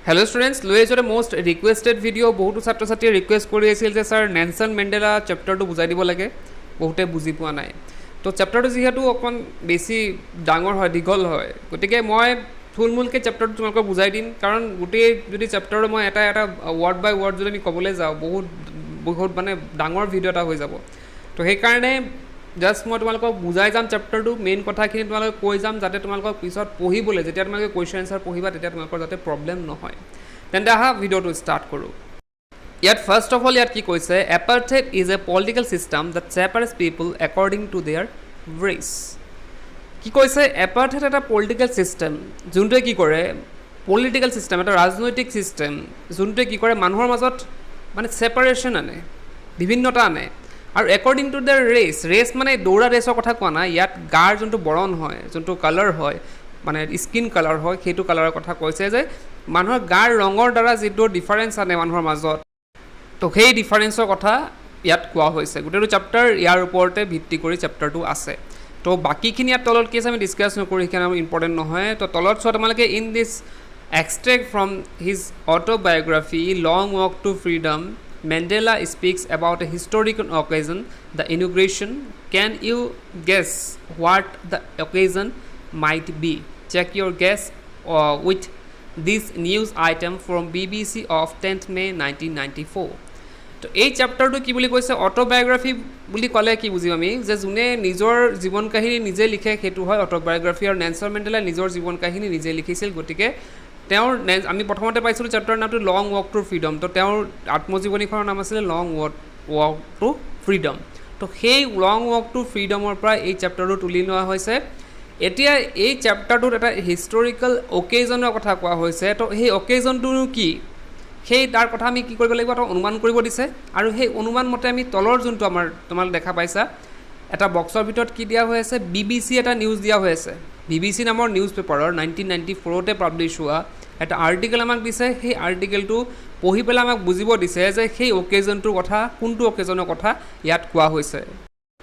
Hello students, Louis is a most requested video. বহুতো ছাত্ৰ ছাত্ৰীয়ে ৰিকুৱেষ্ট কৰি আছিল যে স্যাৰ নেলসন মেণ্ডেলা চেপ্টাৰটো বুজাই দিব লাগে, বহুতে বুজি পোৱা নাই। তো চেপ্টাৰটো যিহেতু অকণ বেছি ডাঙৰ হয়, দীঘল হয়, গতিকে মই থুলমূলকৈ চেপ্টাৰটো তোমালোকক বুজাই দিম, কাৰণ গোটেই যদি চেপ্টাৰটো মই এটা ৱৰ্ড বাই ৱৰ্ড যদি আমি ক'বলৈ যাওঁ বহুত মানে ডাঙৰ ভিডিঅ' এটা হৈ যাব। তো সেইকাৰণে জাষ্ট মই তোমালোকক বুজাই যাম চেপ্টাৰটো, মেইন কথাখিনি তোমালোকক কৈ যাম, যাতে তোমালোকক পিছত পঢ়িবলৈ যেতিয়া তোমালোকে কুৱেশ্যন এনচাৰ পঢ়িবা তেতিয়া তোমালোকৰ যাতে প্ৰব্লেম নহয়। তেন্তে আহা ভিডিঅ'টো ষ্টাৰ্ট কৰোঁ। ইয়াত ফাৰ্ষ্ট অফ অল ইয়াত কি কৈছে, apartheid is a political system that separates people according to their race. কি কৈছে, এপাৰ্থেইড এটা পলিটিকেল ছিষ্টেম যোনটোৱে কি কৰে, পলিটিকেল ছিষ্টেম এটা ৰাজনৈতিক ছিষ্টেম যোনটোৱে কি কৰে মানুহৰ মাজত মানে ছেপাৰেশ্যন আনে, বিভিন্নতা আনে। আৰু একৰ্ডিং টু দ্য ৰেচ মানে দৌৰা ৰেচৰ কথা কোৱা নাই, ইয়াত গাৰ যোনটো বৰণ হয়, যোনটো কালাৰ হয়, মানে স্কিন কালাৰ হয়, সেইটো কালাৰৰ কথা কৈছে যে মানুহৰ গাৰ ৰঙৰ দ্বাৰা যিটো ডিফাৰেঞ্চ আনে মানুহৰ মাজত, তো সেই ডিফাৰেঞ্চৰ কথা ইয়াত কোৱা হৈছে। গোটেইটো চেপ্টাৰ ইয়াৰ ওপৰতে ভিত্তি কৰি চেপ্টাৰটো আছে। তো বাকীখিনি ইয়াত তলত কি আছে আমি ডিছকাছ নকৰোঁ, সেইখিনি আমাৰ ইম্পৰ্টেণ্ট নহয়। তো তলত চোৱা তোমালোকে in this extract from his autobiography long walk to freedom, Mandela speaks about a historical occasion, the inauguration. Can you guess what the occasion might be? Check your guess with this news item from BBC of 10th May 1994. তো এই চেপ্টাৰটো কি বুলি কৈছে, autobiography বুলি ক'লে কি বুজিম আমি, যে যোনে নিজৰ জীৱন কাহিনী নিজে লিখে সেইটো হয় অট'বায়োগ্ৰাফি। আৰু নেলসন মেণ্ডেলাই নিজৰ জীৱন কাহিনী নিজে লিখিছিল, গতিকে তেওঁৰ আমি প্ৰথমতে পাইছিলোঁ চেপ্টাৰৰ নামটো লং ৱাক টু ফ্ৰীডম। তো তেওঁৰ আত্মজীৱনীখনৰ নাম আছিলে লং ৱাক টু ফ্ৰীডম। তো সেই লং ৱাক টু ফ্ৰীডমৰ পৰা এই চেপ্টাৰটো তুলি লোৱা হৈছে। এতিয়া এই চেপ্টাৰটোত এটা হিষ্টৰিকেল অকেজনৰ কথা কোৱা হৈছে। তো সেই অকেজনটোনো কি, সেই তাৰ কথা আমি কি কৰিব লাগিব, এটা অনুমান কৰিব দিছে। আৰু সেই অনুমান মতে আমি তলৰ যোনটো আমাৰ তোমালোকে দেখা পাইছা এটা বক্সৰ ভিতৰত কি দিয়া হৈ আছে, BBC এটা নিউজ দিয়া হৈ আছে। BBC নামৰ নিউজ পেপাৰৰ 1994তে পাব্লিছ হোৱা এটা আৰ্টিকেল আমাক দিছে। সেই আৰ্টিকেলটো পঢ়ি পেলাই আমাক বুজিব দিছে যে সেই অকেজনটোৰ কথা, কোনটো অকেজনৰ কথা ইয়াত কোৱা হৈছে।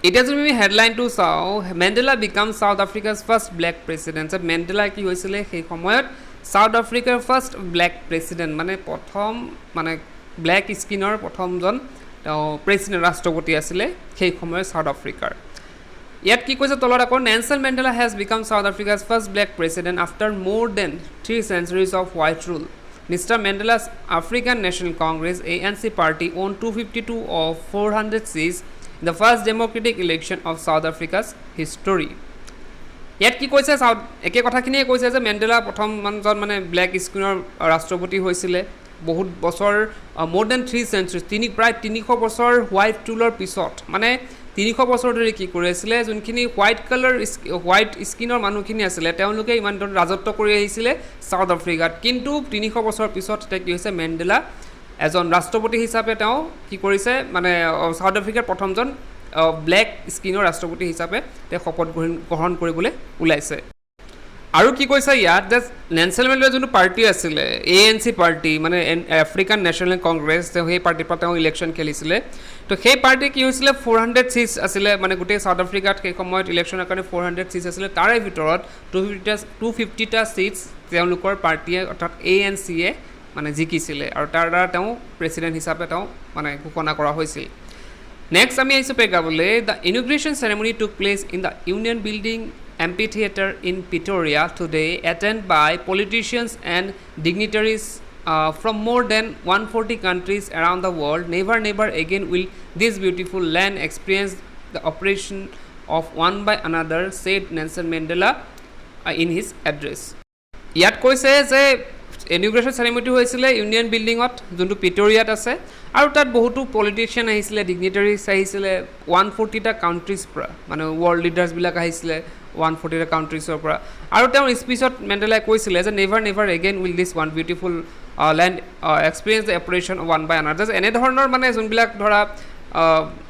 এতিয়া যদি আমি হেডলাইনটো চাওঁ, মেণ্ডেলা বিকাম ছাউথ আফ্ৰিকাৰ ফাৰ্ষ্ট ব্লেক প্ৰেছিডেণ্ট। যে মেণ্ডেলা কি হৈছিলে সেই সময়ত ছাউথ আফ্ৰিকাৰ ফাৰ্ষ্ট ব্লেক প্ৰেছিডেণ্ট, মানে প্ৰথম মানে ব্লেক স্কিনৰ প্ৰথমজন তেওঁ প্ৰেছিডেণ্ট, ৰাষ্ট্ৰপতি আছিলে সেই সময়ত ছাউথ আফ্ৰিকাৰ। ইয়াত কি কৈছে তলত আকৌ, Nelson Mandela has become South Africa's first black president after more than 3 centuries of white rule. Mister Mandela's African National Congress ANC party won 252 of 400 seats in the first democratic election of South Africa's history. ইয়াত কি কৈছে, একে কথাখিনিয়ে কৈছে যে Mandela প্ৰথমজন মানে black স্কিনৰ ৰাষ্ট্ৰপতি হৈছিলে বহুত বছৰ, মোৰ দেন 3 centuries, প্ৰায় 300 বছৰ হোৱাইট ৰুলৰ পিছত। মানে 300 বছৰ ধৰি কি কৰি আছিলে, যোনখিনি হোৱাইট স্কিনৰ মানুহখিনি আছিলে তেওঁলোকে ইমান ধৰণে ৰাজত্ব কৰি আহিছিলে ছাউথ আফ্ৰিকাত। কিন্তু 300 বছৰ পিছত এতিয়া কি হৈছে, মেণ্ডেলা এজন ৰাষ্ট্ৰপতি হিচাপে তেওঁ কি কৰিছে, মানে ছাউথ আফ্ৰিকাৰ প্ৰথমজন ব্লেক স্কিনৰ ৰাষ্ট্ৰপতি হিচাপে তেওঁ শপত গ্ৰহণ কৰিবলৈ ওলাইছে। আৰু কি কৈছে ইয়াত, যে নেলসন মেণ্ডেলাৰ যোনটো পাৰ্টি আছিলে ANC পাৰ্টি, মানে আফ্ৰিকান নেশ্যনেল কংগ্ৰেছ, তেওঁ সেই পাৰ্টিৰ পৰা তেওঁ ইলেকশ্যন খেলিছিলে। তো সেই পাৰ্টি কি হৈছিলে, 400 seats আছিলে, মানে গোটেই ছাউথ আফ্ৰিকাত সেই সময়ত ইলেকশ্যনৰ কাৰণে 400 seats আছিলে। তাৰে ভিতৰত 250টা seats তেওঁলোকৰ পাৰ্টীয়ে অৰ্থাৎ ANCয়ে মানে জিকিছিলে, আৰু তাৰ দ্বাৰা তেওঁ প্ৰেছিডেণ্ট হিচাপে তেওঁ মানে ঘোষণা কৰা হৈছিল। নেক্সট আমি আহিছোঁ পেগাবলৈ, the inauguration ceremony took place in the Union building amphitheater in Pretoria today, attended by politicians and dignitaries from more than 140 countries around the world. Never again will this beautiful land experience the oppression of one by another, said Nelson Mandela in his address. ইয়াত কৈছে যে ইনগ্ৰেশ্যন চেৰেমনিটো হৈছিলে union বিল্ডিঙত, যোনটো প্ৰিটৰিয়াত আছে, আৰু তাত বহুতো politician আহিছিলে, ডিগনিটাৰিজ আহিছিলে 140টা কাউণ্ট্ৰিজ পৰা, মানে ৱৰ্ল্ড লিডাৰ্ছবিলাক আহিছিলে 140টা কাউণ্ট্ৰিজৰ পৰা। আৰু তেওঁৰ স্পীচত মেণ্ডেলাই কৈছিলে যে never again will this one beautiful land experience the oppression of one by another. এনেধৰণৰ মানে যোনবিলাক ধৰা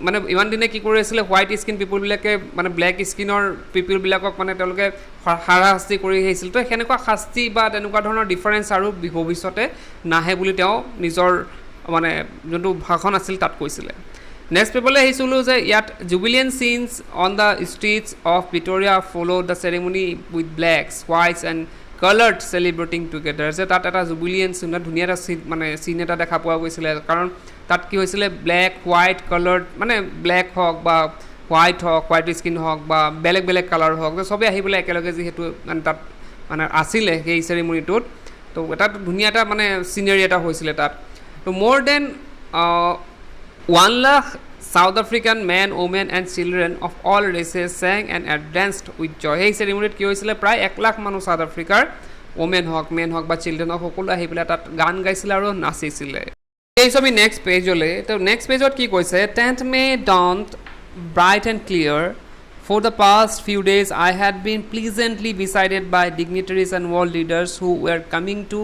মানে ইমান দিনে কি কৰি আছিলে, হোৱাইট স্কিন পিপুলবিলাকে মানে ব্লেক স্কিনৰ পিপুলবিলাকক মানে তেওঁলোকে হাৰাশাস্তি কৰি আহিছিল। তো সেনেকুৱা শাস্তি বা তেনেকুৱা ধৰণৰ ডিফাৰেঞ্চ আৰু ভৱিষ্যতে নাহে বুলি তেওঁ নিজৰ মানে যোনটো ভাষণ আছিল তাত কৈছিলে। নেক্সট পেপাৰলৈ আহিছিলোঁ যে ইয়াত jubilant scenes on the streets of Pretoria follow' the ceremony with blacks, whites and colored celebrating together যে তাত এটা জুবিলিয়েন্স ধুনীয়া এটা মানে চিন এটা দেখা পোৱা গৈছিলে কাৰণ তাত কি হৈছিলে ব্লেক হোৱাইট কালাৰ্ড মানে ব্লেক হওক বা হোৱাইট স্কিন হওক বা বেলেগ বেলেগ কালাৰ হওক চবেই আহি পেলাই একেলগে যিহেতু মানে তাত মানে আছিলে সেই চেৰিমনিটোত তো এটা ধুনীয়া এটা মানে চিনেৰি এটা হৈছিলে তাত তো more than 1 lakh South African men, women and children of all races sang and danced with joy. Hey ceremony কি হৈছিলে প্ৰায় 1 লাখ মানুহ সাউথ আফ্ৰিকাৰ ওমেন হওক মেন হওক বা চিলড্ৰেন হওক সকলো আহি পেলাই তাত গান গাইছিলে আৰু নাচিছিলে এই আমি নেক্সট পেজলৈ তো নেক্সট পেজত কি কৈছে 10th May dawned bright and clear. For the past few days I had been pleasantly visited by dignitaries and world leaders who were coming to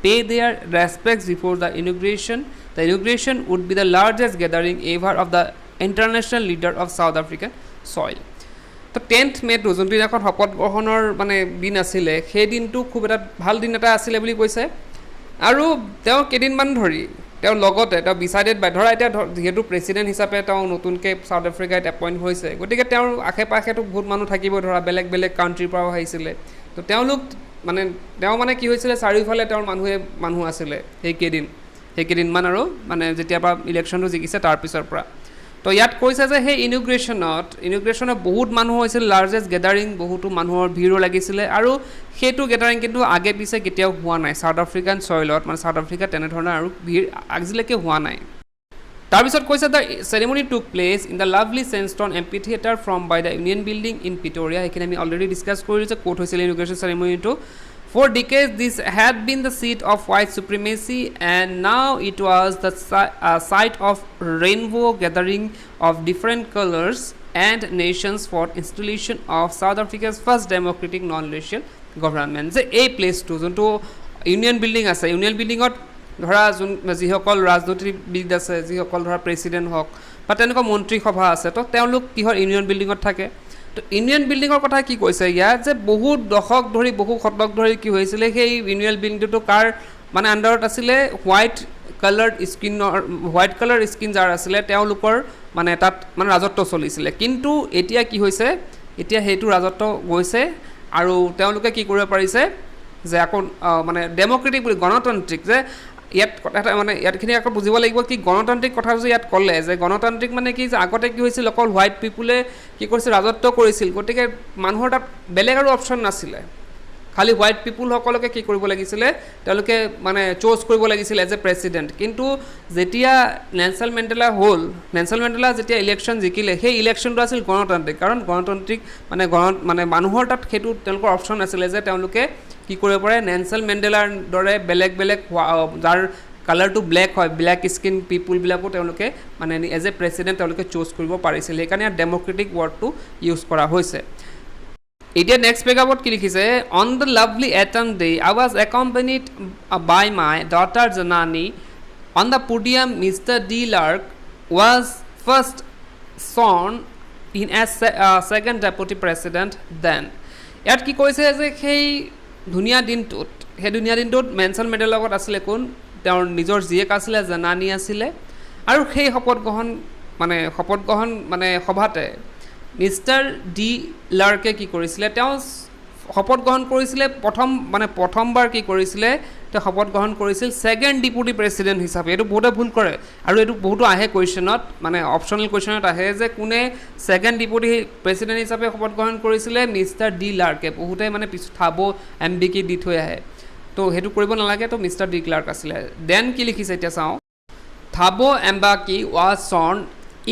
pay their respects before the inauguration. The inauguration would be the largest gathering ever of the international leader of South African soil. তো 10th May টো যোনটো এখন শপত গ্ৰহণৰ মানে দিন আছিলে সেই দিনটো খুব এটা ভাল দিন এটা আছিলে বুলি কৈছে আৰু তেওঁ কেইদিনমান ধৰি তেওঁৰ লগতে তেওঁ ডিচাইডেড বাই ধৰা এতিয়া যেহেতু প্ৰেচিডেণ্ট হিচাপে তেওঁ নতুনকৈ চাউথ আফ্ৰিকাত এপইণ্ট হৈছে গতিকে তেওঁৰ আশে পাশেতো বহুত মানুহ থাকিব ধৰা বেলেগ বেলেগ কাণ্ট্ৰিৰ পৰাও আহিছিলে তো তেওঁলোক মানে তেওঁ মানে কি হৈছিলে চাৰিওফালে তেওঁৰ মানুহ আছিলে সেইকেইদিনমান আৰু মানে যেতিয়াৰ পৰা ইলেকশ্যনটো জিকিছে তাৰপিছৰ পৰা তো ইয়াত কৈছে যে সেই ইনগ্ৰেশ্যনত বহুত মানুহ হৈছিল লাৰ্জেষ্ট গেডাৰিং বহুতো মানুহৰ ভিৰো লাগিছিলে আৰু সেইটো গেডাৰিং কিন্তু আগে পিছে কেতিয়াও হোৱা নাই চাউথ আফ্ৰিকান চইলত মানে চাউথ আফ্ৰিকাত তেনেধৰণৰ আৰু ভিৰ আজিলৈকে হোৱা নাই তাৰপিছত কৈছে the ceremony took place in the lovely Sandstone amphitheatre from by the Union building in Pretoria সেইখিনি আমি অলৰেডি ডিছকাছ কৰিলোঁ যে ক'ত হৈছিলে ইনগ্ৰেশ্যন চেৰিমনিটো For decades, this had been the seat of white supremacy, and now it was the site of rainbow gathering of different colors and nations for installation of South Africa's first democratic non-racial government. যে এই প্লেচটো যোনটো union building আছে union বিল্ডিঙত ধৰা যিসকল ৰাজনীতিবিদ আছে যিসকল ধৰা প্ৰেচিডেণ্ট হওক বা তেনেকুৱা মন্ত্ৰী সভা আছে তো তেওঁলোক কিহৰ ইউনিয়ন বিল্ডিঙত থাকে তো ইউনিয়ন বিল্ডিঙৰ কথা কি কৈছে ইয়াত যে বহুত দশক ধৰি বহু শতক ধৰি কি হৈছিলে সেই ইউনিয়ন বিল্ডিংটো কাৰ মানে আণ্ডাৰত আছিলে হোৱাইট কালাৰ স্কিন যাৰ আছিলে তেওঁলোকৰ মানে তাত মানে ৰাজত্ব চলিছিলে কিন্তু এতিয়া কি হৈছে এতিয়া সেইটো ৰাজত্ব গৈছে আৰু তেওঁলোকে কি কৰিব পাৰিছে যে আকৌ মানে ডেমক্ৰেটিক বুলি গণতান্ত্ৰিক যে ইয়াত কথা মানে ইয়াতখিনি আকৌ বুজিব লাগিব কি গণতান্ত্ৰিক কথা যে ইয়াত ক'লে যে গণতান্ত্ৰিক মানে কি যে আগতে কি হৈছিল অকল হোৱাইট পিপুলে কি কৰিছিল ৰাজত্ব কৰিছিল গতিকে মানুহৰ তাত বেলেগ আৰু অপশ্যন নাছিলে খালি হোৱাইট পিপুলসকলকে কি কৰিব লাগিছিলে তেওঁলোকে মানে চ'জ কৰিব লাগিছিল এজ এ প্ৰেচিডেণ্ট কিন্তু যেতিয়া নেলছন মেণ্ডেলা যেতিয়া ইলেকশ্যন জিকিলে সেই ইলেকশ্যনটো আছিল গণতান্ত্ৰিক কাৰণ গণতান্ত্ৰিক মানে মানুহৰ তাত সেইটো তেওঁলোকৰ অপশ্যন আছিলে যে তেওঁলোকে কি কৰিব পাৰে নেলছন মেণ্ডেলাৰ দৰে বেলেগ যাৰ কালাৰটো ব্লেক হয় ব্লেক স্কিন পিপুলবিলাকো তেওঁলোকে মানে এজ এ প্ৰেচিডেণ্ট তেওঁলোকে চ'জ কৰিব পাৰিছিল সেইকাৰণে ইয়াত ডেমক্ৰেটিক ৱৰ্ডটো ইউজ কৰা হৈছে এতিয়া নেক্সট পেগাবত কি লিখিছে on the lovely autumn day I was accompanied by my daughter Zenani on the podium mister de Klerk was first sworn in as second deputy president then ইয়াত কি কৈছে যে সেই ধুনীয়া দিনটোত নেলছন মেণ্ডেলাৰ লগত আছিলে কোন তেওঁৰ নিজৰ জীয়েক আছিলে জনানী আছিলে আৰু সেই শপত গ্ৰহণ মানে সভাতে মিষ্টাৰ ডি লাৰ্কে কি কৰিছিলে তেওঁ শপত গ্ৰহণ কৰিছিলে প্ৰথমবাৰ কি কৰিছিলে তেওঁ শপত গ্ৰহণ কৰিছিল ছেকেণ্ড ডেপুটি প্ৰেচিডেণ্ট হিচাপে এইটো বহুতে ভুল কৰে আৰু এইটো বহুতো আহে কুৱেশ্যনত মানে অপশ্যনেল কুৱেশ্যনত আহে যে কোনে ছেকেণ্ড ডেপুটি প্ৰেচিডেণ্ট হিচাপে শপত গ্ৰহণ কৰিছিলে মিষ্টাৰ ডি লাৰ্কে বহুতে মানে পিছত থাবো এমবিকি দি থৈ আহে তো সেইটো কৰিব নালাগে তো মিষ্টাৰ ডি লাৰ্ক আছিলে দেন কি লিখিছে এতিয়া চাওঁ Thabo Mbeki was sworn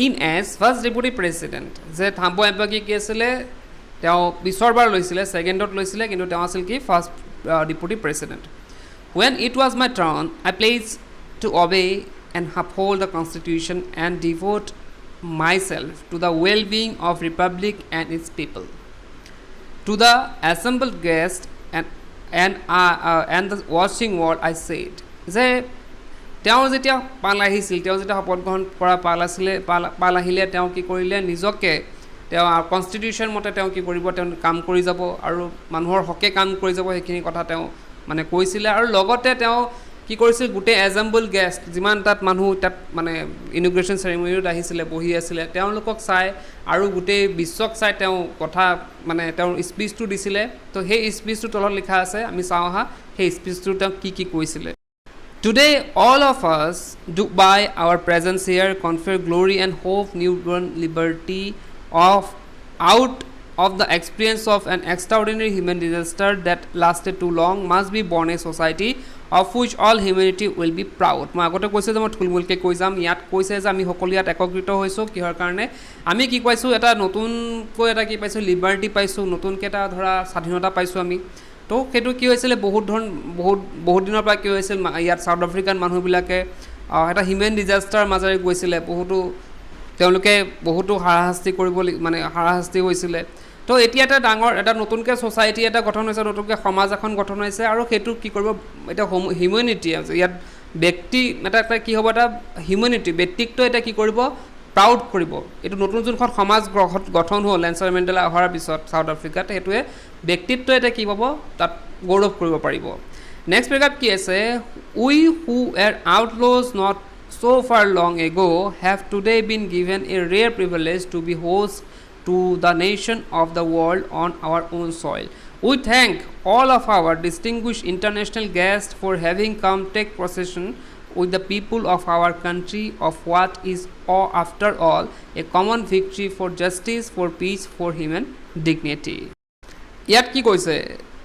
in as first deputy president যে থাবো এম্বাকি কি আছিলে তেওঁ পিছৰবাৰ লৈছিলে ছেকেণ্ডত লৈছিলে কিন্তু তেওঁ আছিল কি first deputy president When it was my turn, I pledged to obey and uphold the Constitution and devote myself to the well-being of Republic and its people. To the assembled guests and the watching world, I said, যে তেওঁ যেতিয়া পাল আহিছিল তেওঁ যেতিয়া শপত গ্ৰহণ কৰা পাল আহিলে তেওঁ কি কৰিলে নিজকে তেওঁ কনষ্টিটিউশ্যন মতে তেওঁ কি কৰিব তেওঁ কাম কৰি যাব আৰু মানুহৰ হকে কাম কৰি যাব সেইখিনি কথা তেওঁ মানে কৈছিলে আৰু লগতে তেওঁ কি কৰিছিল গোটেই এজাম্বল গেষ্ট যিমান তাত মানুহ তাত মানে ইনগ্ৰেশ্যন চেৰিমনিত আহিছিলে বহি আছিলে তেওঁলোকক চাই আৰু গোটেই বিশ্বক চাই তেওঁ কথা মানে তেওঁৰ স্পীচটো দিছিলে তো সেই স্পীচটোৰ তলত লিখা আছে আমি চাওঁ আহা সেই স্পীচটো তেওঁ কি কৈছিলে Today, all of us, do by our presence here, confer glory and hope, newborn liberty out of the experience of an extraordinary human disaster that lasted too long, must be born a society of which all humanity will be proud. মই আগতে কৈছোঁ যে মই থুলমূলকৈ কৈ যাম ইয়াত কৈছে যে আমি সকলো ইয়াত একত্ৰিত হৈছোঁ কিহৰ কাৰণে আমি কি পাইছোঁ এটা নতুনকৈ এটা কি পাইছোঁ লিবাৰ্টি পাইছোঁ নতুনকৈ এটা ধৰা স্বাধীনতা পাইছোঁ আমি তো সেইটো কি হৈছিলে বহুত দিনৰ পৰা কি হৈছিল ইয়াত চাউথ আফ্ৰিকান মানুহবিলাকে এটা হিউমেন ডিজাষ্টাৰ মাজেৰে গৈছিলে তেওঁলোকে বহুতো হাৰাশাস্তি মানে হাৰাশাস্তি হৈছিলে তো এতিয়া এটা ডাঙৰ এটা নতুনকৈ ছ'চাইটি এটা গঠন হৈছে নতুনকৈ সমাজ এখন গঠন হৈছে আৰু সেইটো কি কৰিব এতিয়া হিউমেনিটি আছে ইয়াত ব্যক্তি এটা কি হ'ব এটা হিউমেনিটি ব্যক্তিত্ব এটা কি কৰিব প্ৰাউড কৰিব এইটো নতুন যোনখন সমাজ গঠন হ'ল নেলছন মেণ্ডেলা অহাৰ পিছত চাউথ আফ্ৰিকাত সেইটোৱে ব্যক্তিত্ব এটা কি পাব তাত গৌৰৱ কৰিব পাৰিব নেক্সট পেৰাগ্ৰাফ কি আছে we who are outlaws not so far long ago have today been given a rare privilege to be host to the nation of the world on our own soil. We thank all of our distinguished international guests for having come take possession with the people of our country of what is after all a common victory for justice, for peace, for human dignity. ইয়াত কি কৈছে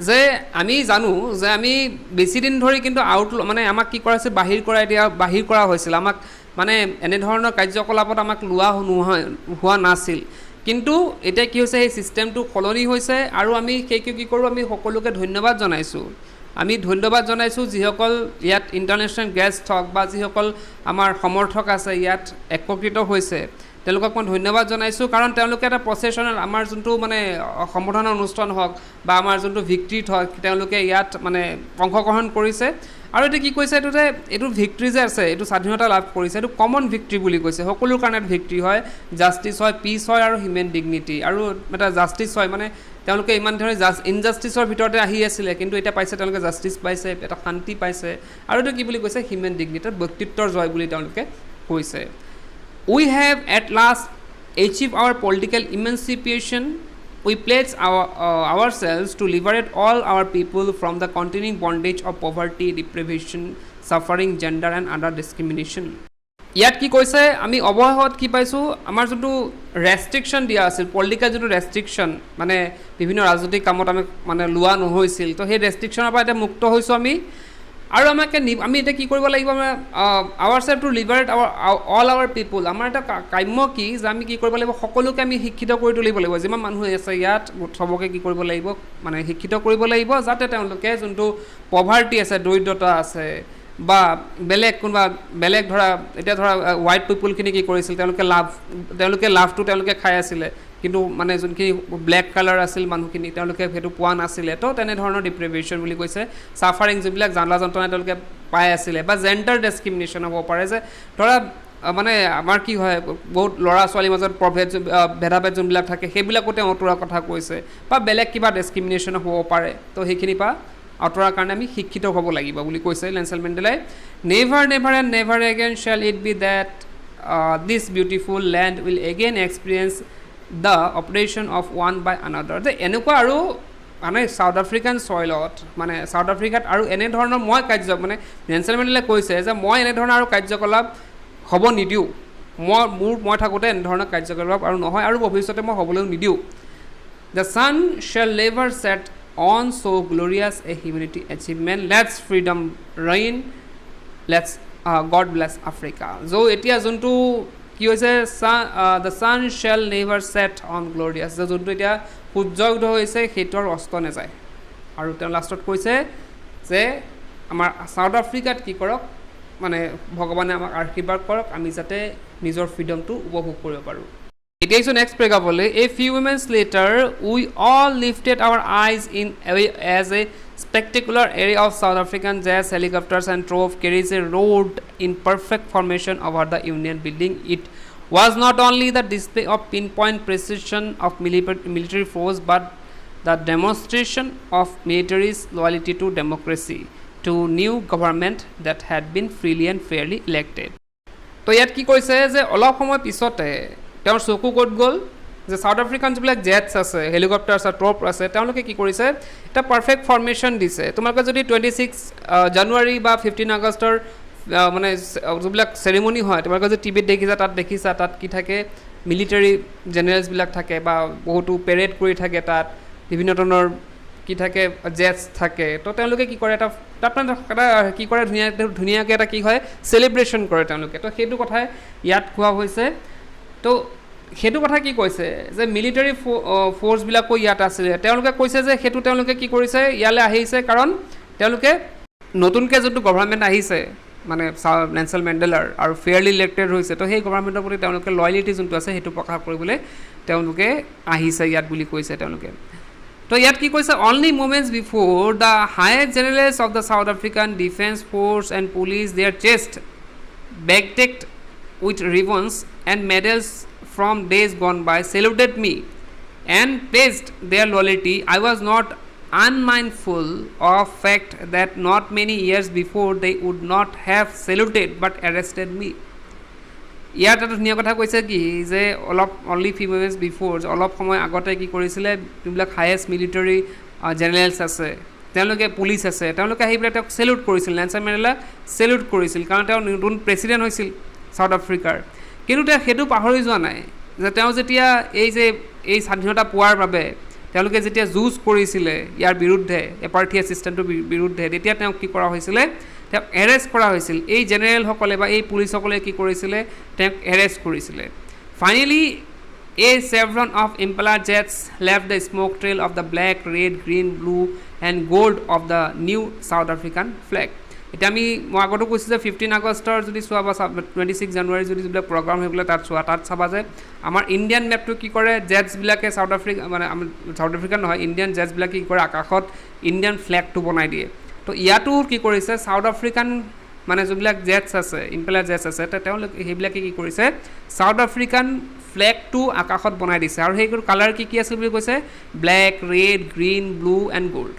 যে আমি জানো যে আমি বেছি দিন ধৰি কিন্তু মানে আমাক কি কৰা হৈছে বাহিৰ কৰা হৈছিল আমাক মানে এনেধৰণৰ কাৰ্যকলাপত আমাক লোৱা হোৱা নাছিল কিন্তু এতিয়া কি হৈছে সেই ছিষ্টেমটো সলনি হৈছে আৰু আমি কি কৰোঁ আমি সকলোকে ধন্যবাদ জনাইছোঁ যিসকল ইয়াত ইণ্টাৰনেশ্যনেল গেষ্ট হওক বা যিসকল আমাৰ সমৰ্থক আছে ইয়াত একত্ৰিত হৈছে তেওঁলোকক মই ধন্যবাদ জনাইছোঁ কাৰণ তেওঁলোকে এটা প্ৰচেশ্যনেল আমাৰ যোনটো মানে সম্বৰ্ধনা অনুষ্ঠান হওক বা আমাৰ যোনটো ভিক্ট্ৰিত হওক তেওঁলোকে ইয়াত মানে অংশগ্ৰহণ কৰিছে আৰু এতিয়া কি কৈছে এইটো ভিক্ট্ৰি যে আছে এইটো স্বাধীনতা লাভ কৰিছে এইটো কমন ভিক্ট্ৰি বুলি কৈছে সকলোৰ কাৰণে ভিক্ট্ৰি হয় জাষ্টিছ হয় পিচ হয় আৰু হিউমেন ডিগনিটি আৰু এটা জাষ্টিছ হয় মানে তেওঁলোকে ইমান ধৰণে ইনজাষ্টিছৰ ভিতৰতে আহি আছিলে কিন্তু এতিয়া পাইছে তেওঁলোকে জাষ্টিছ পাইছে এটা শান্তি পাইছে আৰু এইটো কি বুলি কৈছে হিউমেন ডিগনিটি ব্যক্তিত্বৰ জয় বুলি তেওঁলোকে কৈছে We have at last achieved our political emancipation. We pledge ourselves to liberate all our people from the continuing bondage of poverty, deprivation, suffering, gender and other discrimination. ইয়াত কি কৈছে আমি অৱশেষত কি পাইছোঁ আমাৰ যোনটো ৰেষ্ট্ৰিকশ্যন দিয়া আছিল পলিটিকেল যোনটো ৰেষ্ট্ৰিকশ্যন মানে বিভিন্ন ৰাজনৈতিক কামত আমি মানে লোৱা নহৈছিল তো সেই ৰেষ্ট্ৰিকশ্যনৰ পৰা এতিয়া মুক্ত হৈছোঁ আৰু আমি এতিয়া কি কৰিব লাগিব ourselves to liberate all our people আমাৰ এটা কাম্য কি যে আমি কি কৰিব লাগিব সকলোকে আমি শিক্ষিত কৰি তুলিব লাগিব যিমান মানুহ আছে ইয়াত সবকে কি কৰিব লাগিব মানে শিক্ষিত কৰিব লাগিব যাতে তেওঁলোকে যোনটো পভাৰ্টি আছে দৰিদ্ৰতা আছে বা বেলেগ ধৰা এতিয়া ধৰা হোৱাইট পিপুলখিনি কি কৰিছিল তেওঁলোকে লাভটো তেওঁলোকে খাই আছিলে কিন্তু মানে যোনখিনি ব্লেক কালাৰ আছিল মানুহখিনি তেওঁলোকে সেইটো পোৱা নাছিলে তো তেনেধৰণৰ ডিপ্ৰিভেশ্যন বুলি কৈছে ছাফাৰিং যিবিলাক জ্বালা যন্ত্ৰণা তেওঁলোকে পাই আছিলে বা জেণ্ডাৰ ডিছক্ৰিমিনেশ্যন হ'ব পাৰে যে ধৰা মানে আমাৰ কি হয় বহুত ল'ৰা ছোৱালীৰ মাজত ভেদাভেদ যোনবিলাক থাকে সেইবিলাকো তেওঁ আঁতৰোৱাৰ কথা কৈছে বা বেলেগ কিবা ডিছক্ৰিমিনেশ্যন হ'ব পাৰে তো সেইখিনিৰ পৰা আঁতৰাৰ কাৰণে আমি শিক্ষিত হ'ব লাগিব বুলি কৈছে নেলছন মেণ্ডেলাই never and never again shall it be that this beautiful land will again experience the oppression of one by another যে এনেকুৱা আৰু মানে চাউথ আফ্ৰিকান চইলত মানে চাউথ আফ্ৰিকাত আৰু এনেধৰণৰ মানে নেলছন মেণ্ডেলাই কৈছে যে মই এনেধৰণৰ আৰু কাৰ্যকলাপ হ'ব নিদিওঁ মই থাকোঁতে এনেধৰণৰ কাৰ্যকলাপ আৰু নহয় আৰু ভৱিষ্যতে মই হ'বলৈও নিদিওঁ the sun shall never set on so glorious a humanity achievement. Let's freedom reign. Let's God bless Africa. So etia juntu ki hoise the sun shall never set on glorious. The juntu etia sujjogdo hoise hetor osto ne jay. Aru te lastot koise je amar South Africa ki korok mane bhagabane amak আশীৰ্বাদ korok ami jate nijor freedom tu উপভোগ koribo paru. It is the next paragraph. A few moments later, we all lifted our eyes in as a spectacular array of South African jazz helicopters and trove carriages rode in perfect formation over the Union building. It was not only the display of pinpoint precision of military force, but the demonstration of military's loyalty to democracy. to new government that had been freely and fairly elected. তো ইয়াত কি কৈছে যে অলপ সময় পিছতে তেওঁৰ চকু ক'ত গ'ল যে সাউথ আফ্ৰিকান যিবিলাক জেটছ আছে হেলিকপ্টাৰ আছে ট্ৰপ আছে তেওঁলোকে কি কৰিছে এটা পাৰফেক্ট ফৰ্মেশ্যন দিছে তোমালোকে যদি 26 জানুৱাৰী বা 15 আগষ্টৰ মানে যিবিলাক চেৰিমনি হয় তোমালোকে যদি টিভিত দেখিছা তাত কি থাকে মিলিটাৰী জেনেৰেলছবিলাক থাকে বা বহুতো পেৰেড কৰি থাকে তাত বিভিন্ন ধৰণৰ কি থাকে জেটছ থাকে তো তেওঁলোকে কি কৰে এটা তাত মানে এটা কি কৰে ধুনীয়াকৈ এটা কি হয় চেলিব্ৰেশ্যন কৰে তেওঁলোকে তো সেইটো কথাই ইয়াত কোৱা হৈছে তো সেইটো কথা কি কৈছে যে মিলিটাৰী ফ'ৰ্চবিলাকো ইয়াত আছিলে তেওঁলোকে কৈছে যে সেইটো তেওঁলোকে কি কৰিছে ইয়ালৈ আহিছে কাৰণ তেওঁলোকে নতুনকৈ যোনটো গভৰ্ণমেণ্ট আহিছে মানে নেলছন মেণ্ডেলাৰ আৰু ফেয়াৰলি ইলেক্টেড হৈছে তো সেই গভৰ্ণমেণ্টৰ প্ৰতি তেওঁলোকে লয়েলিটি যোনটো আছে সেইটো প্ৰকাশ কৰিবলৈ তেওঁলোকে আহিছে ইয়াত বুলি কৈছে তেওঁলোকে তো ইয়াত কি কৈছে only moments before the highest generals of the South African defence force and police their chest bedecked with ribbons and medals from days gone by saluted me and praised their loyalty. I was not unmindful of fact that not many years before they would not have saluted but arrested me. ইয়াত এটা ধুনীয়া কথা কৈছে কি যে অলপ only few minutes before অলপ সময় আগতে কি কৰিছিলে যিবিলাক হায়েষ্ট মিলিটাৰী জেনেৰেলছ আছে তেওঁলোকে পুলিচ আছে তেওঁলোকে আহি পেলাই তেওঁক চেলুট কৰিছিল নেলছন মেণ্ডেলা চেলুট কৰিছিল কাৰণ তেওঁ নতুন প্ৰেছিডেণ্ট হৈছিল চাউথ আফ্ৰিকাৰ কিন্তু তেওঁ সেইটো পাহৰি যোৱা নাই যে তেওঁ যেতিয়া এই স্বাধীনতা পোৱাৰ বাবে তেওঁলোকে যেতিয়া যুঁজ কৰিছিলে ইয়াৰ বিৰুদ্ধে এপাৰ্থিয়া ছিষ্টেমটোৰ বিৰুদ্ধে তেতিয়া তেওঁক কি কৰা হৈছিলে তেওঁক এৰেষ্ট কৰা হৈছিল এই জেনেৰেলসকলে বা এই পুলিচসকলে কি কৰিছিলে তেওঁক এৰেষ্ট কৰিছিলে finally a chevron of impeller jets left the smoke trail of the black, red, green, blue and gold of the new South African flag. এতিয়া মই আগতো কৈছোঁ যে 15 আগষ্টৰ যদি চোৱা বা 26 জানুৱাৰী যদি যিবিলাক প্ৰগ্ৰাম হৈ গ'লে তাত চাবা যে আমাৰ ইণ্ডিয়ান মেপটো কি কৰে জেটছবিলাকে চাউথ আফ্ৰিকান নহয় ইণ্ডিয়ান জেটছবিলাকে কি কৰে আকাশত ইণ্ডিয়ান ফ্লেগটো বনাই দিয়ে তো ইয়াতো কি কৰিছে চাউথ আফ্ৰিকান মানে যিবিলাক জেটছ আছে ইম্পেলাৰ জেটছ আছে তেওঁলোকে সেইবিলাকে কি কৰিছে চাউথ আফ্ৰিকান ফ্লেগটো আকাশত বনাই দিছে আৰু সেই কালাৰ কি আছিল বুলি কৈছে black red green blue and gold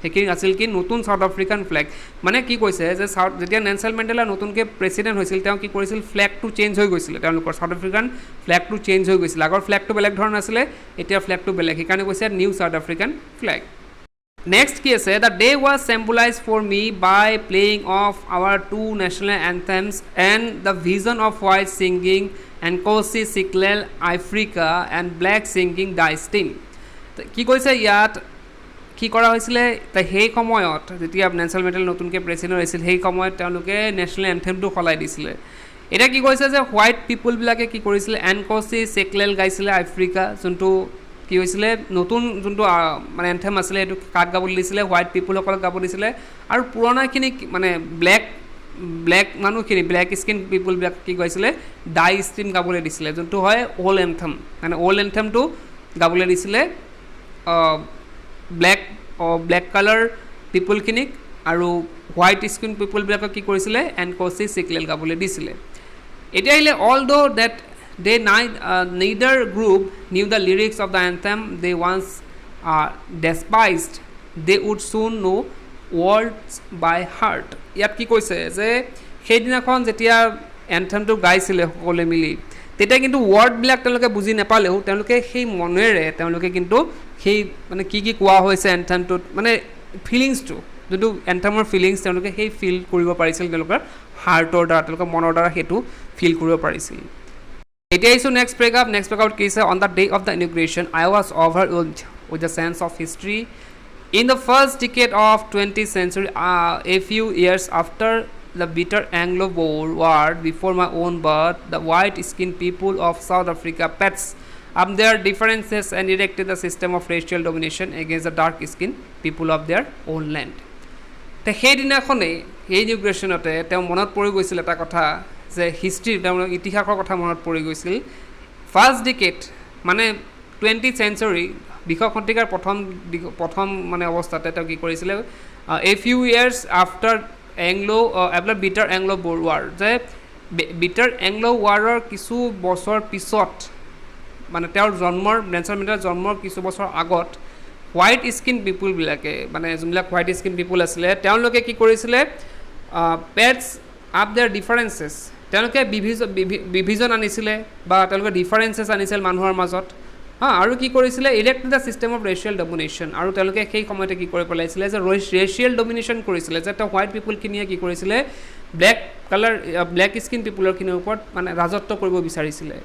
সেইখিনি আছিল কি নতুন চাউথ আফ্ৰিকান ফ্লেগ মানে কি কৈছে যে যেতিয়া নেলছন মেণ্ডেলা নতুনকৈ প্ৰেছিডেণ্ট হৈছিল তেওঁ কি কৰিছিল ফ্লেগটো চেঞ্জ হৈ গৈছিলে তেওঁলোকৰ চাউথ আফ্ৰিকান ফ্লেগটো চেঞ্জ হৈ গৈছিলে আগৰ ফ্লেগটো বেলেগ ধৰণৰ আছিলে এতিয়া ফ্লেগটো বেলেগ সেইকাৰণে কৈছে new South African flag next কি আছে the day was symbolised for me by playing of our two national anthems and the vision of হোৱাইট singing and Nkosi Sikelel Africa and black singing Die Stem কি কৈছে ইয়াত কি কৰা হৈছিলে সেই সময়ত যেতিয়া নেলছন মেণ্ডেলা নতুনকৈ প্ৰেছিডেণ্ট হৈছিল সেই সময়ত তেওঁলোকে নেশ্যনেল এনথেমটো সলাই দিছিলে এতিয়া কি কৈছে যে হোৱাইট পিপুলবিলাকে কি কৰিছিলে এনকচি চেকলেল গাইছিলে আফ্ৰিকা যোনটো কি হৈছিলে নতুন যোনটো মানে এনথেম আছিলে সেইটো কাক গাবলৈ দিছিলে হোৱাইট পিপুলসকলক গাব দিছিলে আৰু পুৰণাখিনি মানে ব্লেক মানুহখিনি ব্লেক স্কিন পিপুলবিলাক কি গাইছিলে ডাই ষ্টিম গাবলৈ দিছিলে যোনটো হয় অল্ড এনথেম মানে অল্ড এনথেমটো গাবলৈ দিছিলে ব্লেক কালাৰ পিপুলখিনিক আৰু হোৱাইট স্কিন পিপুলবিলাকক কি কৰিছিলে এনকচি চিকলেল গাবলৈ দিছিলে এতিয়া আহিলে although' that they neither group knew the lyrics of the anthem they once despised they would soon know words by heart ইয়াত কি কৈছে যে সেইদিনাখন যেতিয়া এনথেমটো গাইছিলে সকলোৱে মিলি তেতিয়া কিন্তু ৱৰ্ডবিলাক তেওঁলোকে বুজি নাপালেও তেওঁলোকে সেই মনেৰে তেওঁলোকে কিন্তু সেই মানে কি কোৱা হৈছে এনথেমটোত মানে ফিলিংছটো যোনটো এনথেমৰ ফিলিংছ তেওঁলোকে সেই ফিল কৰিব পাৰিছিল তেওঁলোকৰ হাৰ্টৰ দ্বাৰা তেওঁলোকৰ মনৰ দ্বাৰা সেইটো ফিল কৰিব পাৰিছিল এতিয়া আহিছোঁ নেক্সট ব্ৰেকআউট কি আছে on the day of the inauguration I was overwhelmed with the sense of history in the first decade of 20th century a few years after the bitter Anglo-Boer War before my own birth the white-skinned people of South Africa pets up their differences and erected the system of racial domination against the dark-skinned people of their own land. তে সেইদিনাখনেই সেই ইনগ্ৰেশ্যনতে তেওঁ মনত পৰি গৈছিল এটা কথা যে হিষ্ট্ৰীৰ তেওঁৰ ইতিহাসৰ কথা মনত পৰি গৈছিল ফাৰ্ষ্ট ডিকেড মানে 20th century বিশ শতিকাৰ প্ৰথম মানে অৱস্থাতে তেওঁ কি কৰিছিলে a few years after bitter Anglo Boer war যে বিটাৰ এংলো ৱাৰৰ কিছু বছৰ পিছত মানে তেওঁৰ নেলছন মেণ্ডেলাৰ জন্মৰ কিছু বছৰ আগত হোৱাইট স্কিন পিপুলবিলাকে মানে যোনবিলাক হোৱাইট স্কিন পিপুল আছিলে তেওঁলোকে কি কৰিছিলে পেটছ আপ দেয়াৰ ডিফাৰেঞ্চেছ তেওঁলোকে বিভিজন আনিছিলে বা তেওঁলোকে ডিফাৰেঞ্চেছ আনিছিল মানুহৰ মাজত আৰু কি কৰিছিলে elect the system of racial domination আৰু তেওঁলোকে সেই সময়তে কি কৰি পেলাইছিলে যে ৰেচিয়েল ডমিনেশ্যন কৰিছিলে যে হোৱাইট পিপুলখিনিয়ে কি কৰিছিলে ব্লেক স্কিন পিপুলৰখিনিৰ ওপৰত মানে ৰাজত্ব কৰিব বিচাৰিছিলে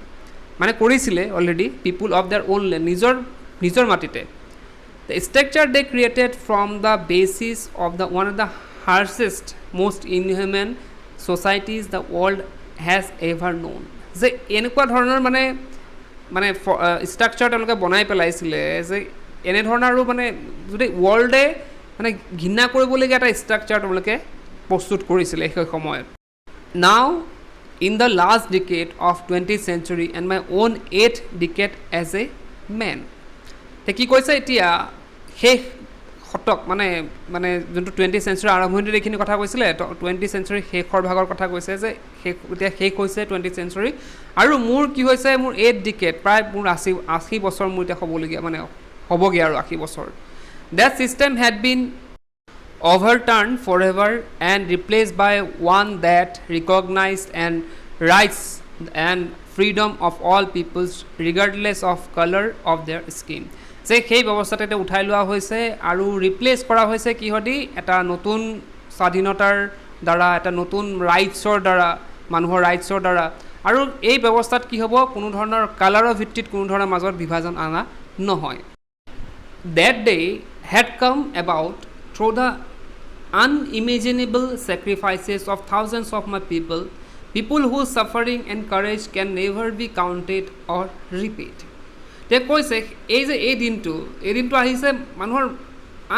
মানে কৰিছিলে already people of their own land নিজৰ মাটিতে the structure they created from the basis of the one of the harshest most inhuman societies the world has ever known যে এনেকুৱা ধৰণৰ মানে ষ্ট্ৰাকচাৰ তেওঁলোকে বনাই পেলাইছিলে যে এনেধৰণৰ আৰু মানে যদি ৱৰ্ল্ডে মানে ঘৃণা কৰিবলগীয়া এটা ষ্ট্ৰাকচাৰ তেওঁলোকে প্ৰস্তুত কৰিছিলে সেই সময়ত now in the last decade of 20th century and my own 8th decade as a man কি কৈছে এতিয়া শেষ শতক মানে যোনটো 20th century আৰম্ভণিতে এইখিনি কথা কৈছিলে 20th century শেষৰ ভাগৰ কথা কৈছে যে এতিয়া শেষ হৈছে 20th century আৰু মোৰ কি হৈছে মোৰ 8th decade প্ৰায় মোৰ 80 বছৰ মোৰ এতিয়া হ'বলগীয়া মানে হ'বগৈ আৰু 80 বছৰ that system had been overturned forever and replaced by one that recognized and rights and freedom of all peoples regardless of color of their skin যে সেই ব্যৱস্থাটো এতিয়া উঠাই লোৱা হৈছে আৰু ৰিপ্লেচ কৰা হৈছে কিহদি এটা নতুন স্বাধীনতাৰ দ্বাৰা এটা নতুন ৰাইটছৰ দ্বাৰা মানুহৰ ৰাইটছৰ দ্বাৰা আৰু এই ব্যৱস্থাত কি হ'ব কোনো ধৰণৰ কালাৰৰ ভিত্তিত কোনো ধৰণৰ মাজত বিভাজন আনা নহয় that day had come about through the unimaginable sacrifices of thousands of my people whose suffering and courage can never be counted or repaid তে কৈছে এই দিনটো আহিছে মানুহৰ